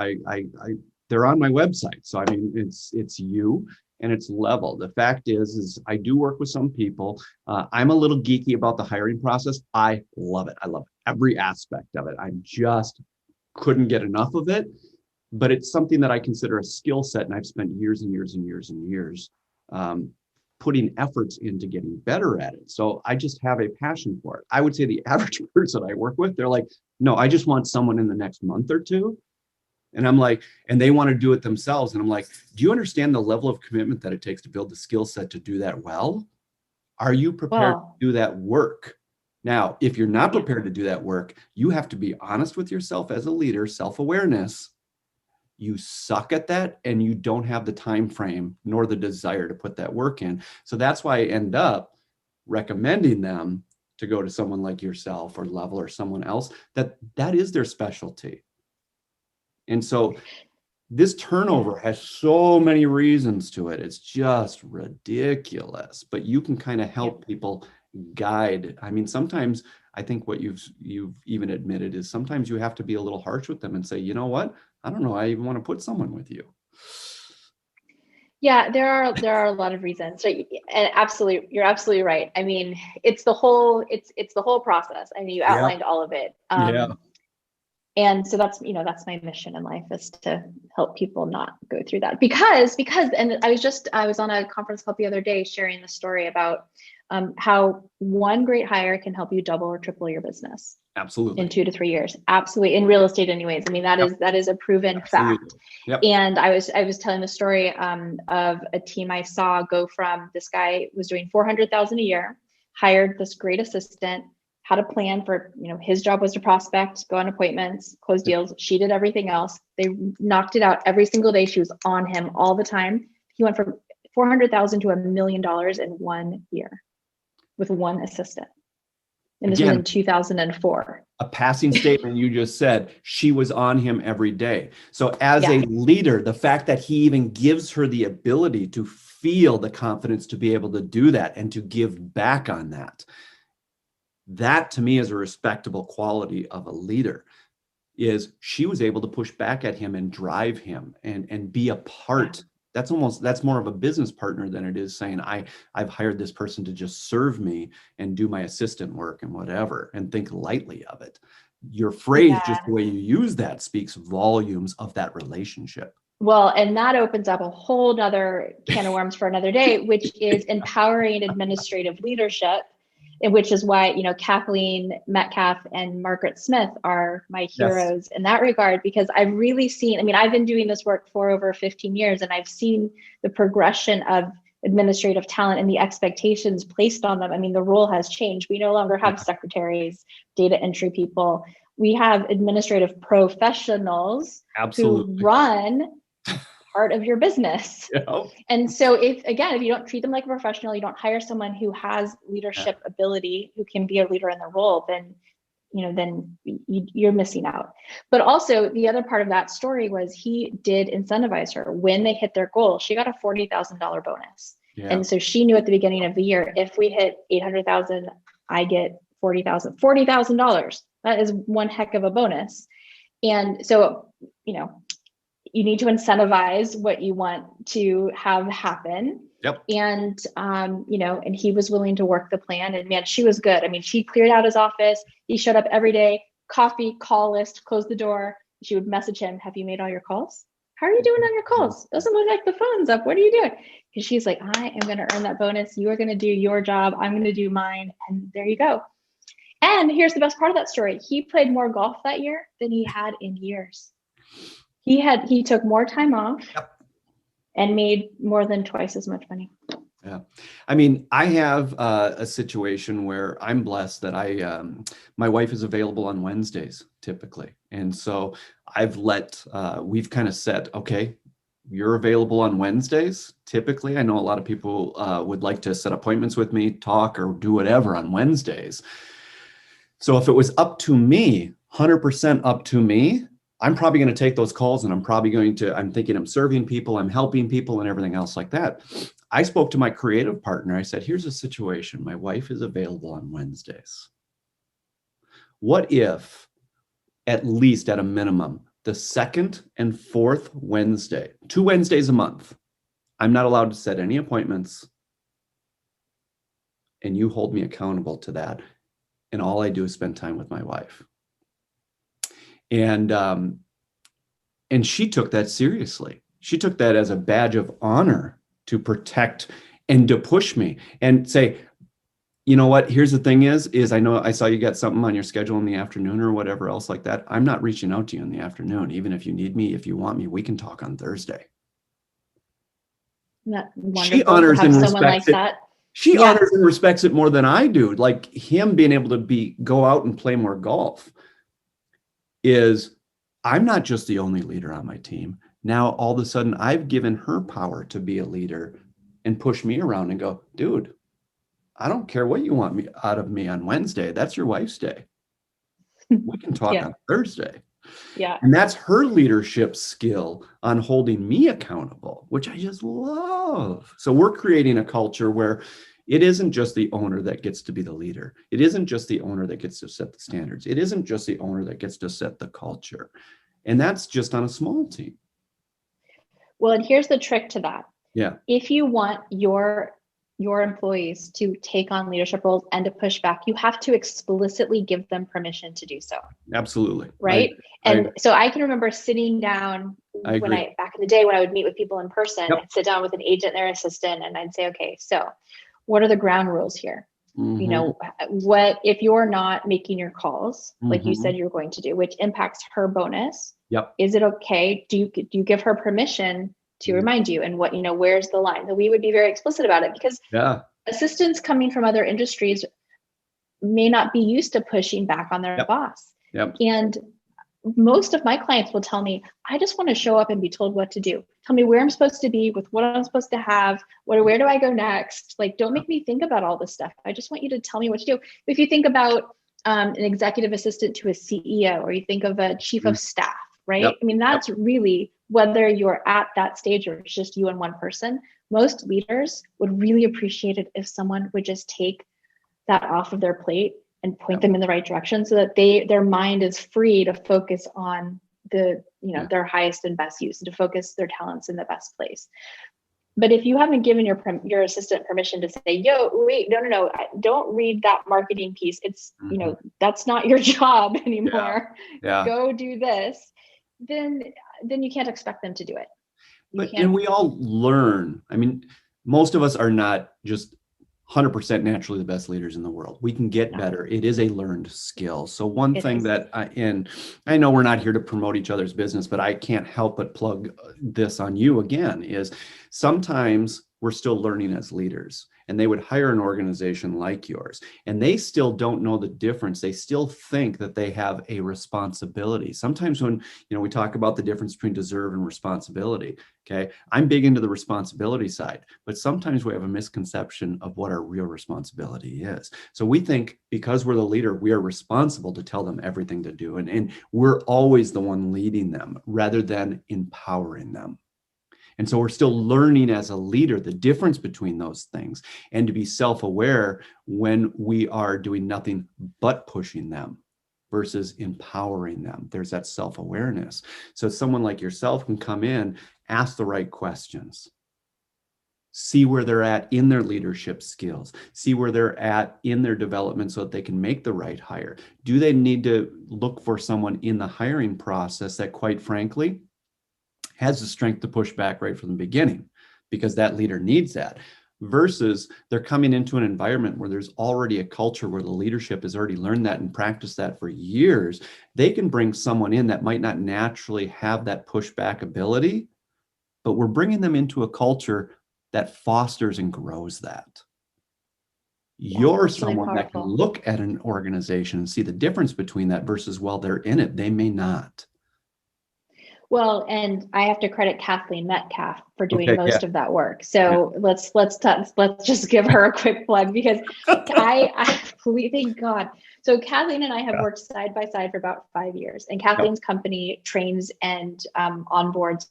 they're on my website. So I mean, it's you and it's Level. The fact is I do work with some people. I'm a little geeky about the hiring process. I love it. I love every aspect of it. I'm just couldn't get enough of it, but it's something that I consider a skill set. And I've spent years and years and years and years putting efforts into getting better at it. So I just have a passion for it. I would say the average person I work with, they're like, no, I just want someone in the next month or two. And I'm like, and they want to do it themselves. And I'm like, do you understand the level of commitment that it takes to build the skill set to do that well? Are you prepared to do that work? Now, if you're not prepared to do that work, you have to be honest with yourself as a leader, self-awareness. You suck at that and you don't have the time frame nor the desire to put that work in. So that's why I end up recommending them to go to someone like yourself or Level or someone else that is their specialty. And so this turnover has so many reasons to it. It's just ridiculous, but you can kind of help people guide. I mean, sometimes I think what you've even admitted is sometimes you have to be a little harsh with them and say, you know what? I don't know. I even want to put someone with you. Yeah, there are a lot of reasons. So, and absolutely, you're absolutely right. I mean, it's the whole process. I mean, you outlined all of it. And so that's my mission in life, is to help people not go through that because, and I was on a conference call the other day sharing the story about how one great hire can help you double or triple your business. Absolutely. In 2 to 3 years. Absolutely. In real estate anyways. I mean, that is a proven fact. Yep. And I was telling the story of a team I saw go from, this guy was doing $400,000 a year, hired this great assistant, had a plan for, his job was to prospect, go on appointments, close deals. She did everything else. They knocked it out every single day. She was on him all the time. He went from $400,000 to $1 million in 1 year with one assistant. And this was in 2004. A passing statement you just said, she was on him every day. So as a leader, the fact that he even gives her the ability to feel the confidence to be able to do that and to give back on that to me is a respectable quality of a leader, is she was able to push back at him and drive him and be a part. That's more of a business partner than it is saying, I've hired this person to just serve me and do my assistant work and whatever, and think lightly of it. Your phrase, just the way you use that, speaks volumes of that relationship. Well, and that opens up a whole nother can of worms for another day, which is empowering administrative leadership. And which is why, Kathleen Metcalf and Margaret Smith are my heroes in that regard, because I've really seen, I've been doing this work for over 15 years, and I've seen the progression of administrative talent and the expectations placed on them. The role has changed. We no longer have secretaries, data entry people. We have administrative professionals who run part of your business. And so if you don't treat them like a professional, you don't hire someone who has leadership ability, who can be a leader in the role, then you're missing out. But also the other part of that story was he did incentivize her when they hit their goal. She got a $40,000 bonus. And so she knew at the beginning of the year, if we hit 800,000, I get $40,000. That is one heck of a bonus. And so, you need to incentivize what you want to have happen. And, and he was willing to work the plan, and man, she was good. She cleared out his office. He showed up every day, coffee, call list, close the door. She would message him, have you made all your calls? How are you doing on your calls? Doesn't look like the phone's up. What are you doing? Because she's like, I am going to earn that bonus. You are going to do your job. I'm going to do mine. And there you go. And here's the best part of that story. He played more golf that year than he had in years. He took more time off and made more than twice as much money. Yeah. I have a situation where I'm blessed that my wife is available on Wednesdays typically. And so we've kind of said, okay, you're available on Wednesdays. Typically, I know a lot of people would like to set appointments with me, talk or do whatever on Wednesdays. So if it was up to me, 100% up to me, I'm probably going to take those calls, and I'm thinking I'm serving people, I'm helping people and everything else like that. I spoke to my creative partner. I said, here's a situation. My wife is available on Wednesdays. What if, at least at a minimum, the second and fourth Wednesday, 2 Wednesdays a month, I'm not allowed to set any appointments, and you hold me accountable to that. And all I do is spend time with my wife. And she took that seriously. She took that as a badge of honor to protect and to push me and say, you know what, here's the thing is I know I saw you got something on your schedule in the afternoon or whatever else like that. I'm not reaching out to you in the afternoon. Even if you need me, if you want me, we can talk on Thursday. She honors and respects it. She honors and respects it more than I do. Like him being able to go out and play more golf is, I'm not just the only leader on my team. Now, all of a sudden, I've given her power to be a leader and push me around and go, dude, I don't care what you want me out of me on Wednesday. That's your wife's day. We can talk on Thursday. Yeah. And that's her leadership skill on holding me accountable, which I just love. So we're creating a culture where it isn't just the owner that gets to be the leader. It isn't just the owner that gets to set the standards. It isn't just the owner that gets to set the culture. And that's just on a small team. Well, and here's the trick to that. Yeah. If you want your employees to take on leadership roles and to push back, you have to explicitly give them permission to do so. Absolutely. Right. So I can remember sitting down back in the day when I would meet with people in person, I'd sit down with an agent and their assistant, and I'd say, okay, so what are the ground rules here? Mm-hmm. You know, what if you're not making your calls like you said you're going to do, which impacts her bonus? Yep. Is it okay? Do you give her permission to remind you? And what, where's the line? So we would be very explicit about it, because assistants coming from other industries may not be used to pushing back on their boss. Yep. And most of my clients will tell me, I just want to show up and be told what to do. Tell me where I'm supposed to be with what I'm supposed to have. Where do I go next? Like, don't make me think about all this stuff. I just want you to tell me what to do. If you think about an executive assistant to a CEO, or you think of a chief of staff, right? Yep. I mean, that's really, whether you're at that stage or it's just you and one person, most leaders would really appreciate it if someone would just take that off of their plate and point them in the right direction, so that their mind is free to focus on their highest and best use, and to focus their talents in the best place. But if you haven't given your assistant permission to say, yo, wait, no, don't read that marketing piece. It's, that's not your job anymore. Yeah. Go do this. Then you can't expect them to do it. And we all learn. I mean, most of us are not just 100% naturally the best leaders in the world. We can get better. It is a learned skill. So one thing that I know we're not here to promote each other's business, but I can't help but plug this on you again, is sometimes we're still learning as leaders, and they would hire an organization like yours, and they still don't know the difference. They still think that they have a responsibility. Sometimes when, we talk about the difference between deserve and responsibility, okay, I'm big into the responsibility side, but sometimes we have a misconception of what our real responsibility is. So we think because we're the leader, we are responsible to tell them everything to do. And we're always the one leading them rather than empowering them. And so we're still learning as a leader the difference between those things, and to be self-aware when we are doing nothing but pushing them versus empowering them. There's that self-awareness. So someone like yourself can come in, ask the right questions, see where they're at in their leadership skills, see where they're at in their development so that they can make the right hire. Do they need to look for someone in the hiring process that, quite frankly, has the strength to push back right from the beginning, because that leader needs that, versus they're coming into an environment where there's already a culture where the leadership has already learned that and practiced that for years. They can bring someone in that might not naturally have that pushback ability, but we're bringing them into a culture that fosters and grows that. You're someone really that can look at an organization and see the difference between that versus while they're in it, they may not. Well, and I have to credit Kathleen Metcalf for doing most of that work. So let's just give her a quick plug, because I thank God. So Kathleen and I have worked side by side for about 5 years, and Kathleen's company trains and onboards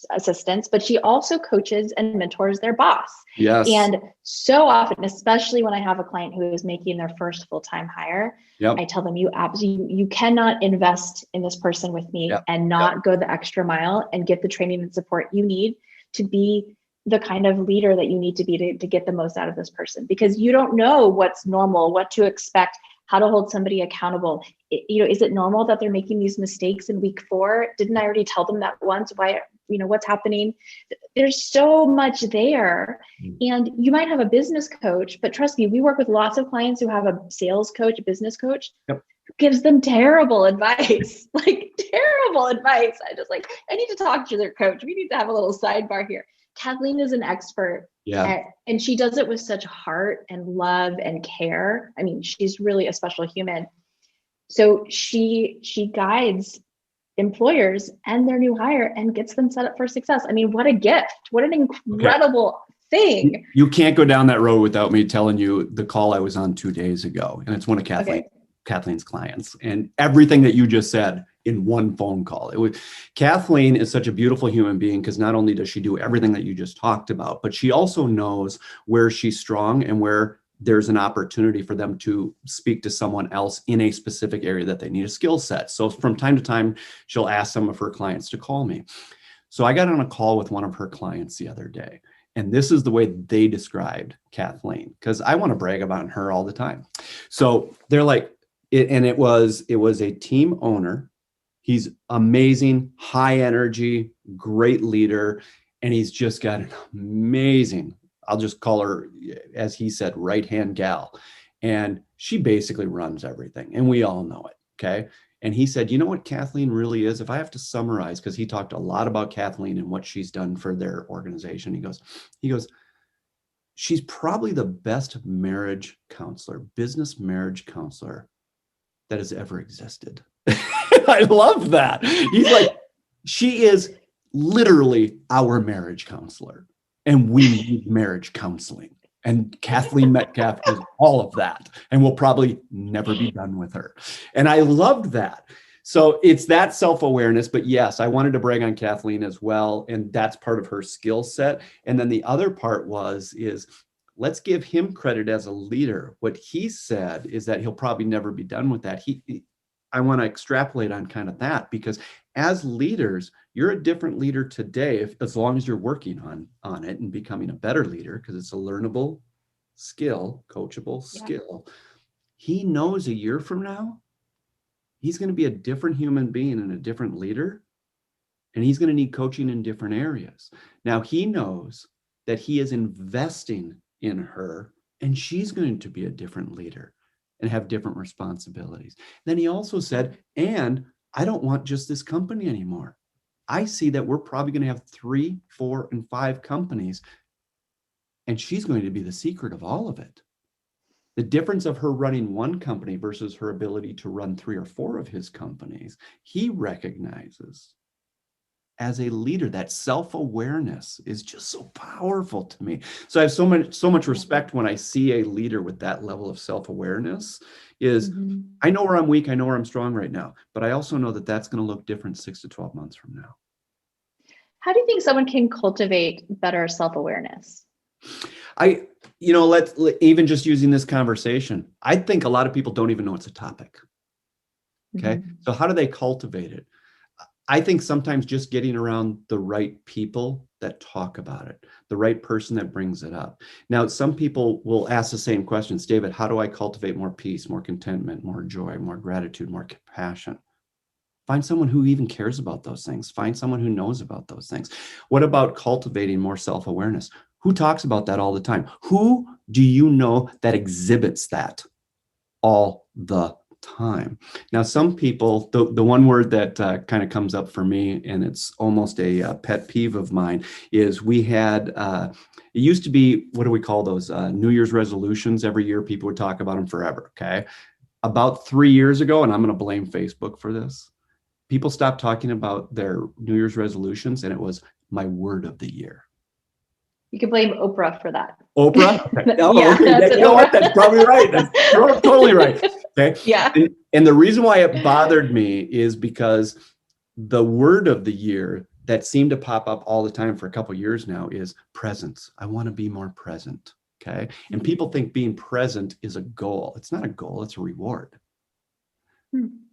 assistants, but she also coaches and mentors their boss. Yes. And so often, especially when I have a client who is making their first full-time hire, I tell them, you cannot invest in this person with me and not go the extra mile and get the training and support you need to be the kind of leader that you need to be to get the most out of this person, because you don't know what's normal, what to expect, how to hold somebody accountable. Is it normal that they're making these mistakes in week 4? Didn't I already tell them that once? Why, what's happening? There's so much there. And you might have a business coach, but trust me, we work with lots of clients who have a sales coach, a business coach, Yep. who gives them terrible advice, like terrible advice. I need to talk to their coach. We need to have a little sidebar here. Kathleen is an expert. Yeah. And she does it with such heart and love and care. I mean, she's really a special human. So she guides employers and their new hire and gets them set up for success. I mean, what a gift. What an incredible thing. You can't go down that road without me telling you the call I was on 2 days ago. And it's one of Kathleen's clients. And everything that you just said in one phone call. Kathleen is such a beautiful human being, because not only does she do everything that you just talked about, but she also knows where she's strong and where there's an opportunity for them to speak to someone else in a specific area that they need a skill set. So from time to time, she'll ask some of her clients to call me. So I got on a call with one of her clients the other day, and this is the way they described Kathleen, because I want to brag about her all the time. So they're like, it was a team owner. He's amazing, high energy, great leader, and he's just got an amazing, I'll just call her, as he said, right-hand gal. And she basically runs everything, and we all know it, okay? And he said, you know what Kathleen really is? If I have to summarize, because he talked a lot about Kathleen and what she's done for their organization, he goes, she's probably the best marriage counselor, business marriage counselor that has ever existed. I love that. He's like, she is literally our marriage counselor, and we need marriage counseling. And Kathleen Metcalf is all of that, and we'll probably never be done with her. And I loved that. So it's that self-awareness. But yes, I wanted to brag on Kathleen as well. And that's part of her skill set. And then the other part is let's give him credit as a leader. What he said is that he'll probably never be done with that. I want to extrapolate on kind of that, because as leaders, you're a different leader today, as long as you're working on it and becoming a better leader, because it's a learnable skill, coachable skill. He knows a year from now, he's going to be a different human being and a different leader, and he's going to need coaching in different areas. Now, he knows that he is investing in her, and she's going to be a different leader and have different responsibilities. Then he also said, and I don't want just this company anymore. I see that we're probably going to have 3, 4, and 5 companies, and she's going to be the secret of all of it. The difference of her running one company versus her ability to run 3 or 4 of his companies, he recognizes as a leader. That self-awareness is just so powerful to me. So I have so much respect when I see a leader with that level of self-awareness. I know where I'm weak, I know where I'm strong right now, but I also know that that's going to look different 6 to 12 months from now. How do you think someone can cultivate better self-awareness? Let's even just using this conversation, I think a lot of people don't even know it's a topic. Okay. So how do they cultivate it? I think sometimes just getting around the right people that talk about it, the right person that brings it up. Now, some people will ask the same questions. David, how do I cultivate more peace, more contentment, more joy, more gratitude, more compassion? Find someone who even cares about those things. Find someone who knows about those things. What about cultivating more self-awareness? Who talks about that all the time? Who do you know that exhibits that all the time? Now, some people, the one word that kind of comes up for me, and it's almost a pet peeve of mine, is we had, it used to be, what do we call those? New Year's resolutions. Every year people would talk about them forever, okay? About 3 years ago, and I'm going to blame Facebook for this, people stopped talking about their New Year's resolutions, and it was my word of the year. You can blame Oprah for that. Oprah? Okay. Oh, okay. You know what? That's probably right. That's totally right. Okay. Yeah. And the reason why it bothered me is because the word of the year that seemed to pop up all the time for a couple of years now is presence. I want to be more present. Okay. And people think being present is a goal. It's not a goal, it's a reward.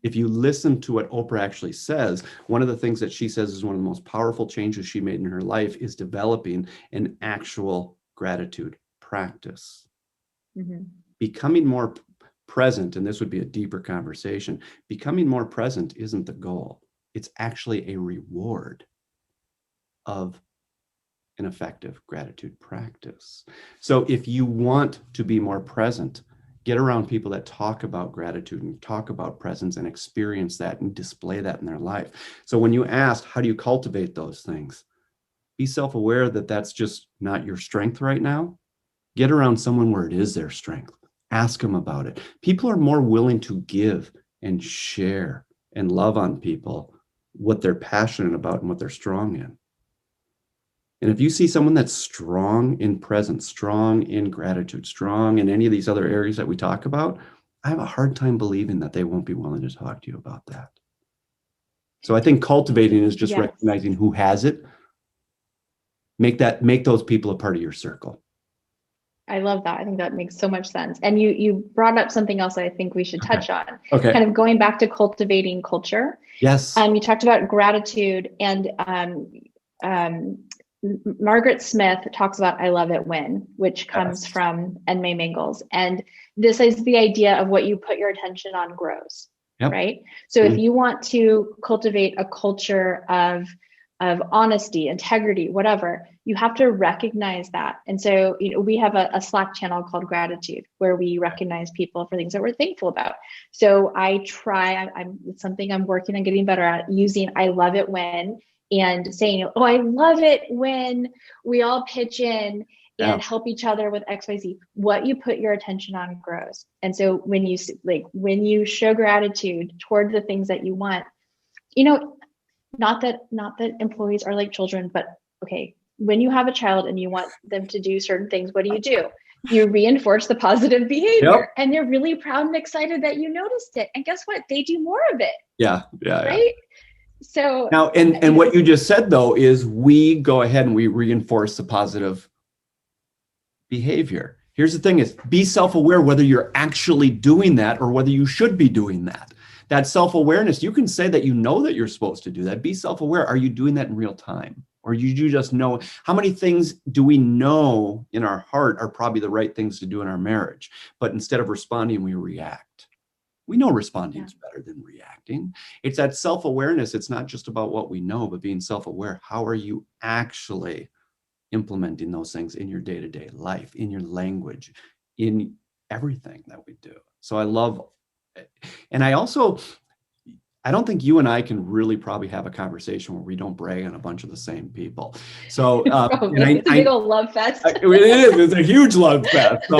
If you listen to what Oprah actually says, one of the things that she says is one of the most powerful changes she made in her life is developing an actual gratitude practice. Becoming more present, and this would be a deeper conversation, becoming more present isn't the goal. It's actually a reward of an effective gratitude practice. So if you want to be more present, get around people that talk about gratitude and talk about presence and experience that and display that in their life. So when you ask, how do you cultivate those things? Be self-aware that that's just not your strength right now. Get around someone where it is their strength. Ask them about it. People are more willing to give and share and love on people what they're passionate about and what they're strong in. And if you see someone that's strong in presence, strong in gratitude, strong in any of these other areas that we talk about, I have a hard time believing that they won't be willing to talk to you about that. So I think cultivating is just recognizing who has it. Make those people a part of your circle. I love that. I think that makes so much sense. And you brought up something else that I think we should touch on. Okay. Kind of going back to cultivating culture. Yes. You talked about gratitude, and Margaret Smith talks about I love it when, which comes from May Mingles. And this is the idea of what you put your attention on grows, right? So if you want to cultivate a culture of honesty, integrity, whatever, you have to recognize that. And so, we have a Slack channel called Gratitude, where we recognize people for things that we're thankful about. So it's something I'm working on getting better at, using I love it when, and saying, oh, I love it when we all pitch in and help each other with XYZ. What you put your attention on grows. And so when you show gratitude toward the things that you want, not that employees are like children, but okay, when you have a child and you want them to do certain things, what do? You reinforce the positive behavior, and they're really proud and excited that you noticed it. And guess what? They do more of it. Yeah. Right. So now, and what you just said though is we go ahead and we reinforce the positive behavior. Here's the thing: is be self-aware whether you're actually doing that or whether you should be doing that. That self-awareness, you can say that you know that you're supposed to do that. Be self-aware. Are you doing that in real time? Or you just know? How many things do we know in our heart are probably the right things to do in our marriage? But instead of responding, we react. We know responding is better than reacting. It's that self-awareness. It's not just about what we know, but being self-aware. How are you actually implementing those things in your day-to-day life, in your language, in everything that we do? So I love. And I don't think you and I can really probably have a conversation where we don't brag on a bunch of the same people. So it's a big old love fest. It is. It's a huge love fest.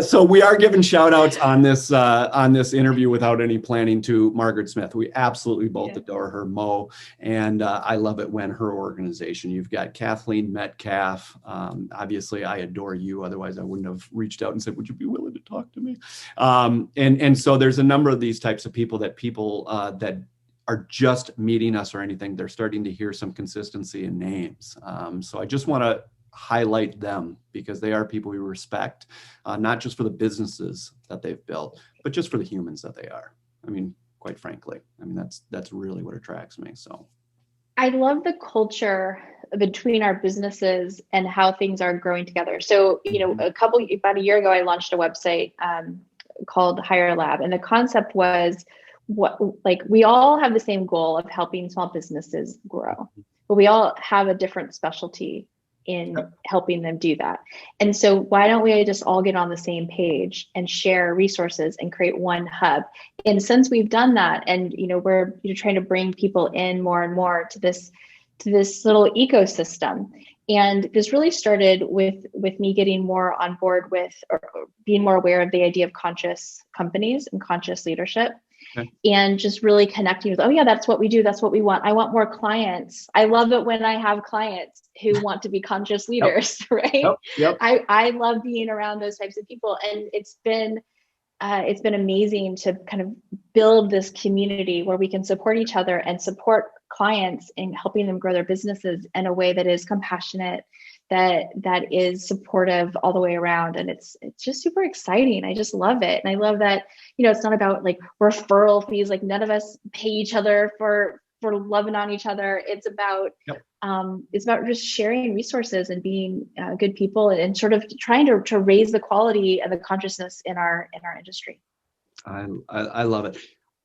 So we are giving shout outs on this interview without any planning to Margaret Smith. We absolutely both adore her, Mo, and I love it when her organization. You've got Kathleen Metcalf. Obviously, I adore you. Otherwise, I wouldn't have reached out and said, "Would you be willing to talk to me?" And so there's a number of these types of people that are just meeting us or anything. They're starting to hear some consistency in names. So I just want to highlight them because they are people we respect, not just for the businesses that they've built, but just for the humans that they are. I mean, quite frankly, that's really what attracts me. So I love the culture between our businesses and how things are growing together. So, about a year ago, I launched a website called Hire Lab. And the concept was we all have the same goal of helping small businesses grow, but we all have a different specialty in helping them do that. And so why don't we just all get on the same page and share resources and create one hub? And since we've done that, and we're trying to bring people in more and more to this little ecosystem. And this really started with me getting more on board with, or being more aware of the idea of conscious companies and conscious leadership. Okay. And just really connecting with, oh yeah, that's what we do. That's what we want. I want more clients. I love it when I have clients who want to be conscious leaders, right? Yep. I love being around those types of people. And it's been amazing to kind of build this community where we can support each other and support clients in helping them grow their businesses in a way that is compassionate, that is supportive all the way around. And it's just super exciting. I just love it. And I love that, it's not about like referral fees, like none of us pay each other for loving on each other. It's about, just sharing resources and being good people and sort of trying to raise the quality and the consciousness in our industry. I love it.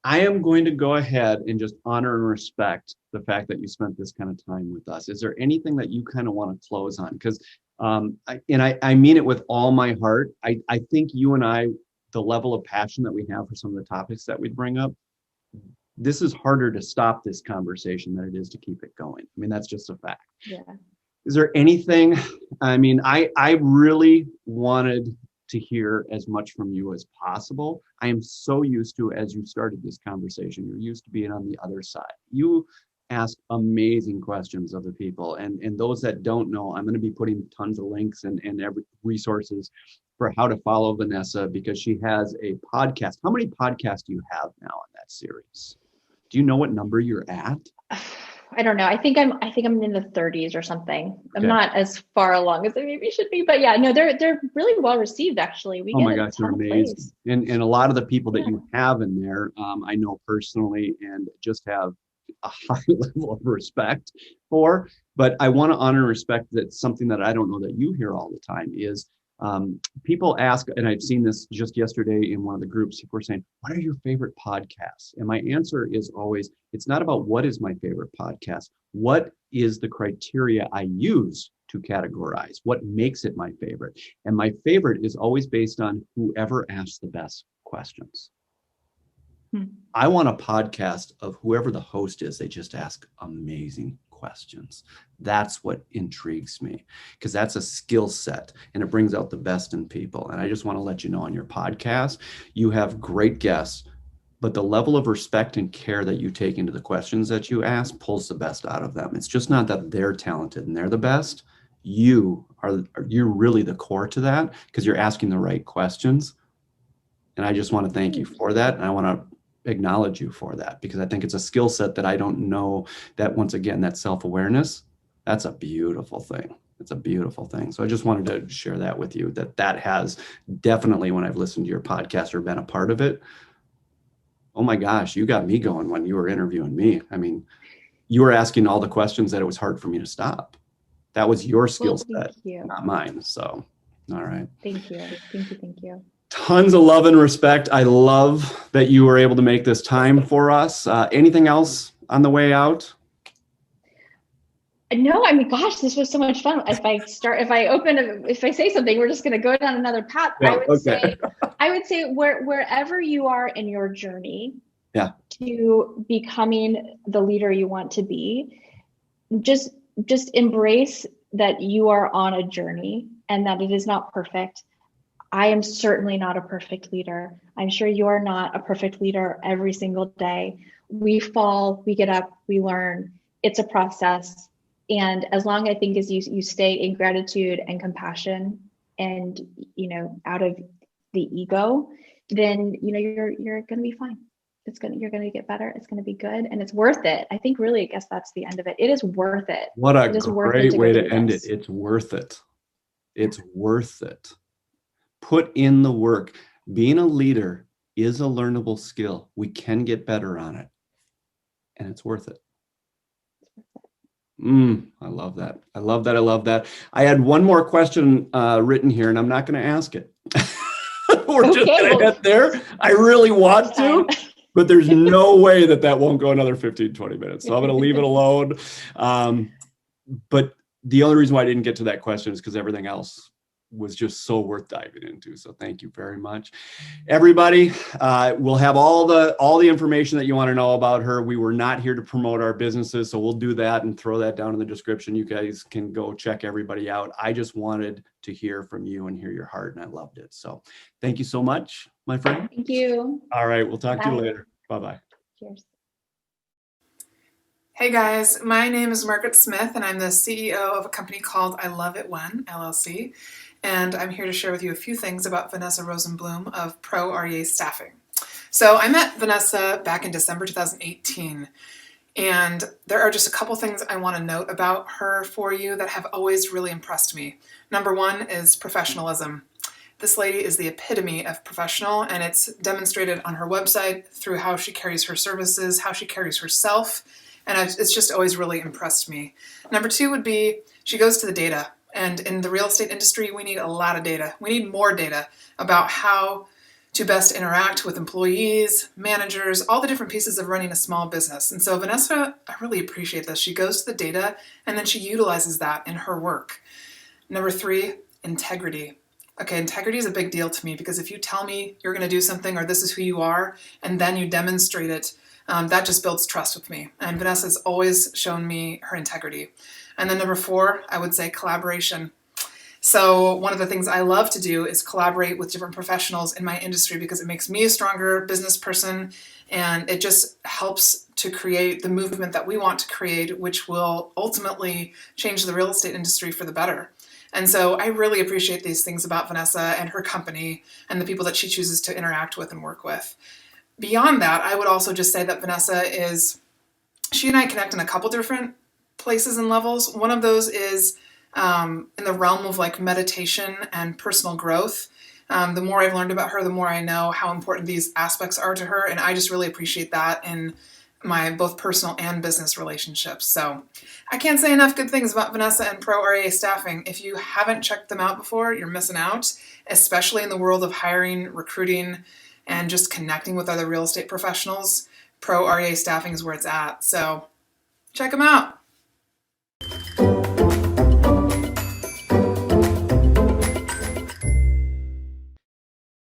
I am going to go ahead and just honor and respect the fact that you spent this kind of time with us. Is there anything that you kind of want to close on? Because, I mean it with all my heart. I think you and I, the level of passion that we have for some of the topics that we bring up, this is harder to stop this conversation than it is to keep it going. I mean, that's just a fact. Yeah. Is there anything, I mean, I really wanted to hear as much from you as possible. I am so used to, as you started this conversation, you're used to being on the other side. You ask amazing questions of the people. And those that don't know, I'm going to be putting tons of links and every resources for how to follow Vanessa, because she has a podcast. How many podcasts do you have now in that series? Do you know what number you're at? I don't know. I think I'm in the 30s or something. I'm Okay. not as far along as I maybe should be, but yeah, no, they're really well received actually. We Oh get my a gosh, you're ton of amazing. plays. And a lot of the people that you have in there, I know personally and just have a high level of respect for. But I want to honor and respect that something that I don't know that you hear all the time is people ask, and I've seen this just yesterday in one of the groups, people are saying, what are your favorite podcasts? And my answer is always, it's not about what is my favorite podcast. What is the criteria I use to categorize? What makes it my favorite? And my favorite is always based on whoever asks the best questions. I want a podcast of whoever the host is. They just ask amazing questions. That's what intrigues me, because that's a skill set and it brings out the best in people. And I just want to let you know, on your podcast, you have great guests, but the level of respect and care that you take into the questions that you ask pulls the best out of them. It's just not that they're talented and they're the best. You're really the core to that, because you're asking the right questions. And I just want to thank you for that. And I want to acknowledge you for that, because I think it's a skill set that I don't know, that once again, that self-awareness, that's a beautiful thing. It's a beautiful thing. So I just wanted to share that with you, that has definitely, when I've listened to your podcast or been a part of it, oh my gosh, you got me going when you were interviewing me. I mean, you were asking all the questions that it was hard for me to stop. That was your skill set, not mine. So, all right. Thank you. Tons of love and respect. I love that you were able to make this time for us. Anything else on the way out? No, I mean, gosh, this was so much fun. If I say something, we're just going to go down another path. Yeah, I would say wherever you are in your journey, yeah, to becoming the leader you want to be, just embrace that you are on a journey and that it is not perfect. I am certainly not a perfect leader. I'm sure you're not a perfect leader every single day. We fall, we get up, we learn. It's a process. And as long, I think, as you stay in gratitude and compassion and, out of the ego, then, you're going to be fine. You're going to get better. It's going to be good. And it's worth it. I think really, I guess that's the end of it. It is worth it. What a great way to end it. It's worth it. It's worth it. Put in the work. Being a leader is a learnable skill. We can get better on it. And it's worth it. I love that. I love that. I had one more question written here, and I'm not going to ask it. We're just going to head there. I really want to, but there's no way that won't go another 15, 20 minutes. So I'm going to leave it alone. But the only reason why I didn't get to that question is because everything else was just so worth diving into. So thank you very much. Everybody, we'll have all the information that you want to know about her. We were not here to promote our businesses, so we'll do that and throw that down in the description. You guys can go check everybody out. I just wanted to hear from you and hear your heart, and I loved it. So thank you so much, my friend. Thank you. All right, we'll talk to you later. Bye-bye. Cheers. Hey guys, my name is Margaret Smith and I'm the CEO of a company called I Love It When, LLC. And I'm here to share with you a few things about Vanessa Rosenblum of Pro REA Staffing. So I met Vanessa back in December 2018. And there are just a couple things I want to note about her for you that have always really impressed me. Number one is professionalism. This lady is the epitome of professional, and it's demonstrated on her website through how she carries her services, how she carries herself, and it's just always really impressed me. Number two would be she goes to the data, and in the real estate industry, we need a lot of data. We need more data about how to best interact with employees, managers, all the different pieces of running a small business. And so Vanessa, I really appreciate this. She goes to the data and then she utilizes that in her work. Number 3, integrity. Okay, integrity is a big deal to me because if you tell me you're going to do something or this is who you are, and then you demonstrate it, that just builds trust with me. And Vanessa's always shown me her integrity. And then number 4, I would say collaboration. So one of the things I love to do is collaborate with different professionals in my industry because it makes me a stronger business person and it just helps to create the movement that we want to create, which will ultimately change the real estate industry for the better. And so I really appreciate these things about Vanessa and her company and the people that she chooses to interact with and work with. Beyond that, I would also just say that Vanessa she and I connect in a couple different places and levels. One of those is in the realm of like meditation and personal growth. The more I've learned about her, the more I know how important these aspects are to her. And I just really appreciate that in my both personal and business relationships. So I can't say enough good things about Vanessa and Pro REA Staffing. If you haven't checked them out before, you're missing out, especially in the world of hiring, recruiting, and just connecting with other real estate professionals. Pro REA Staffing is where it's at. So check them out.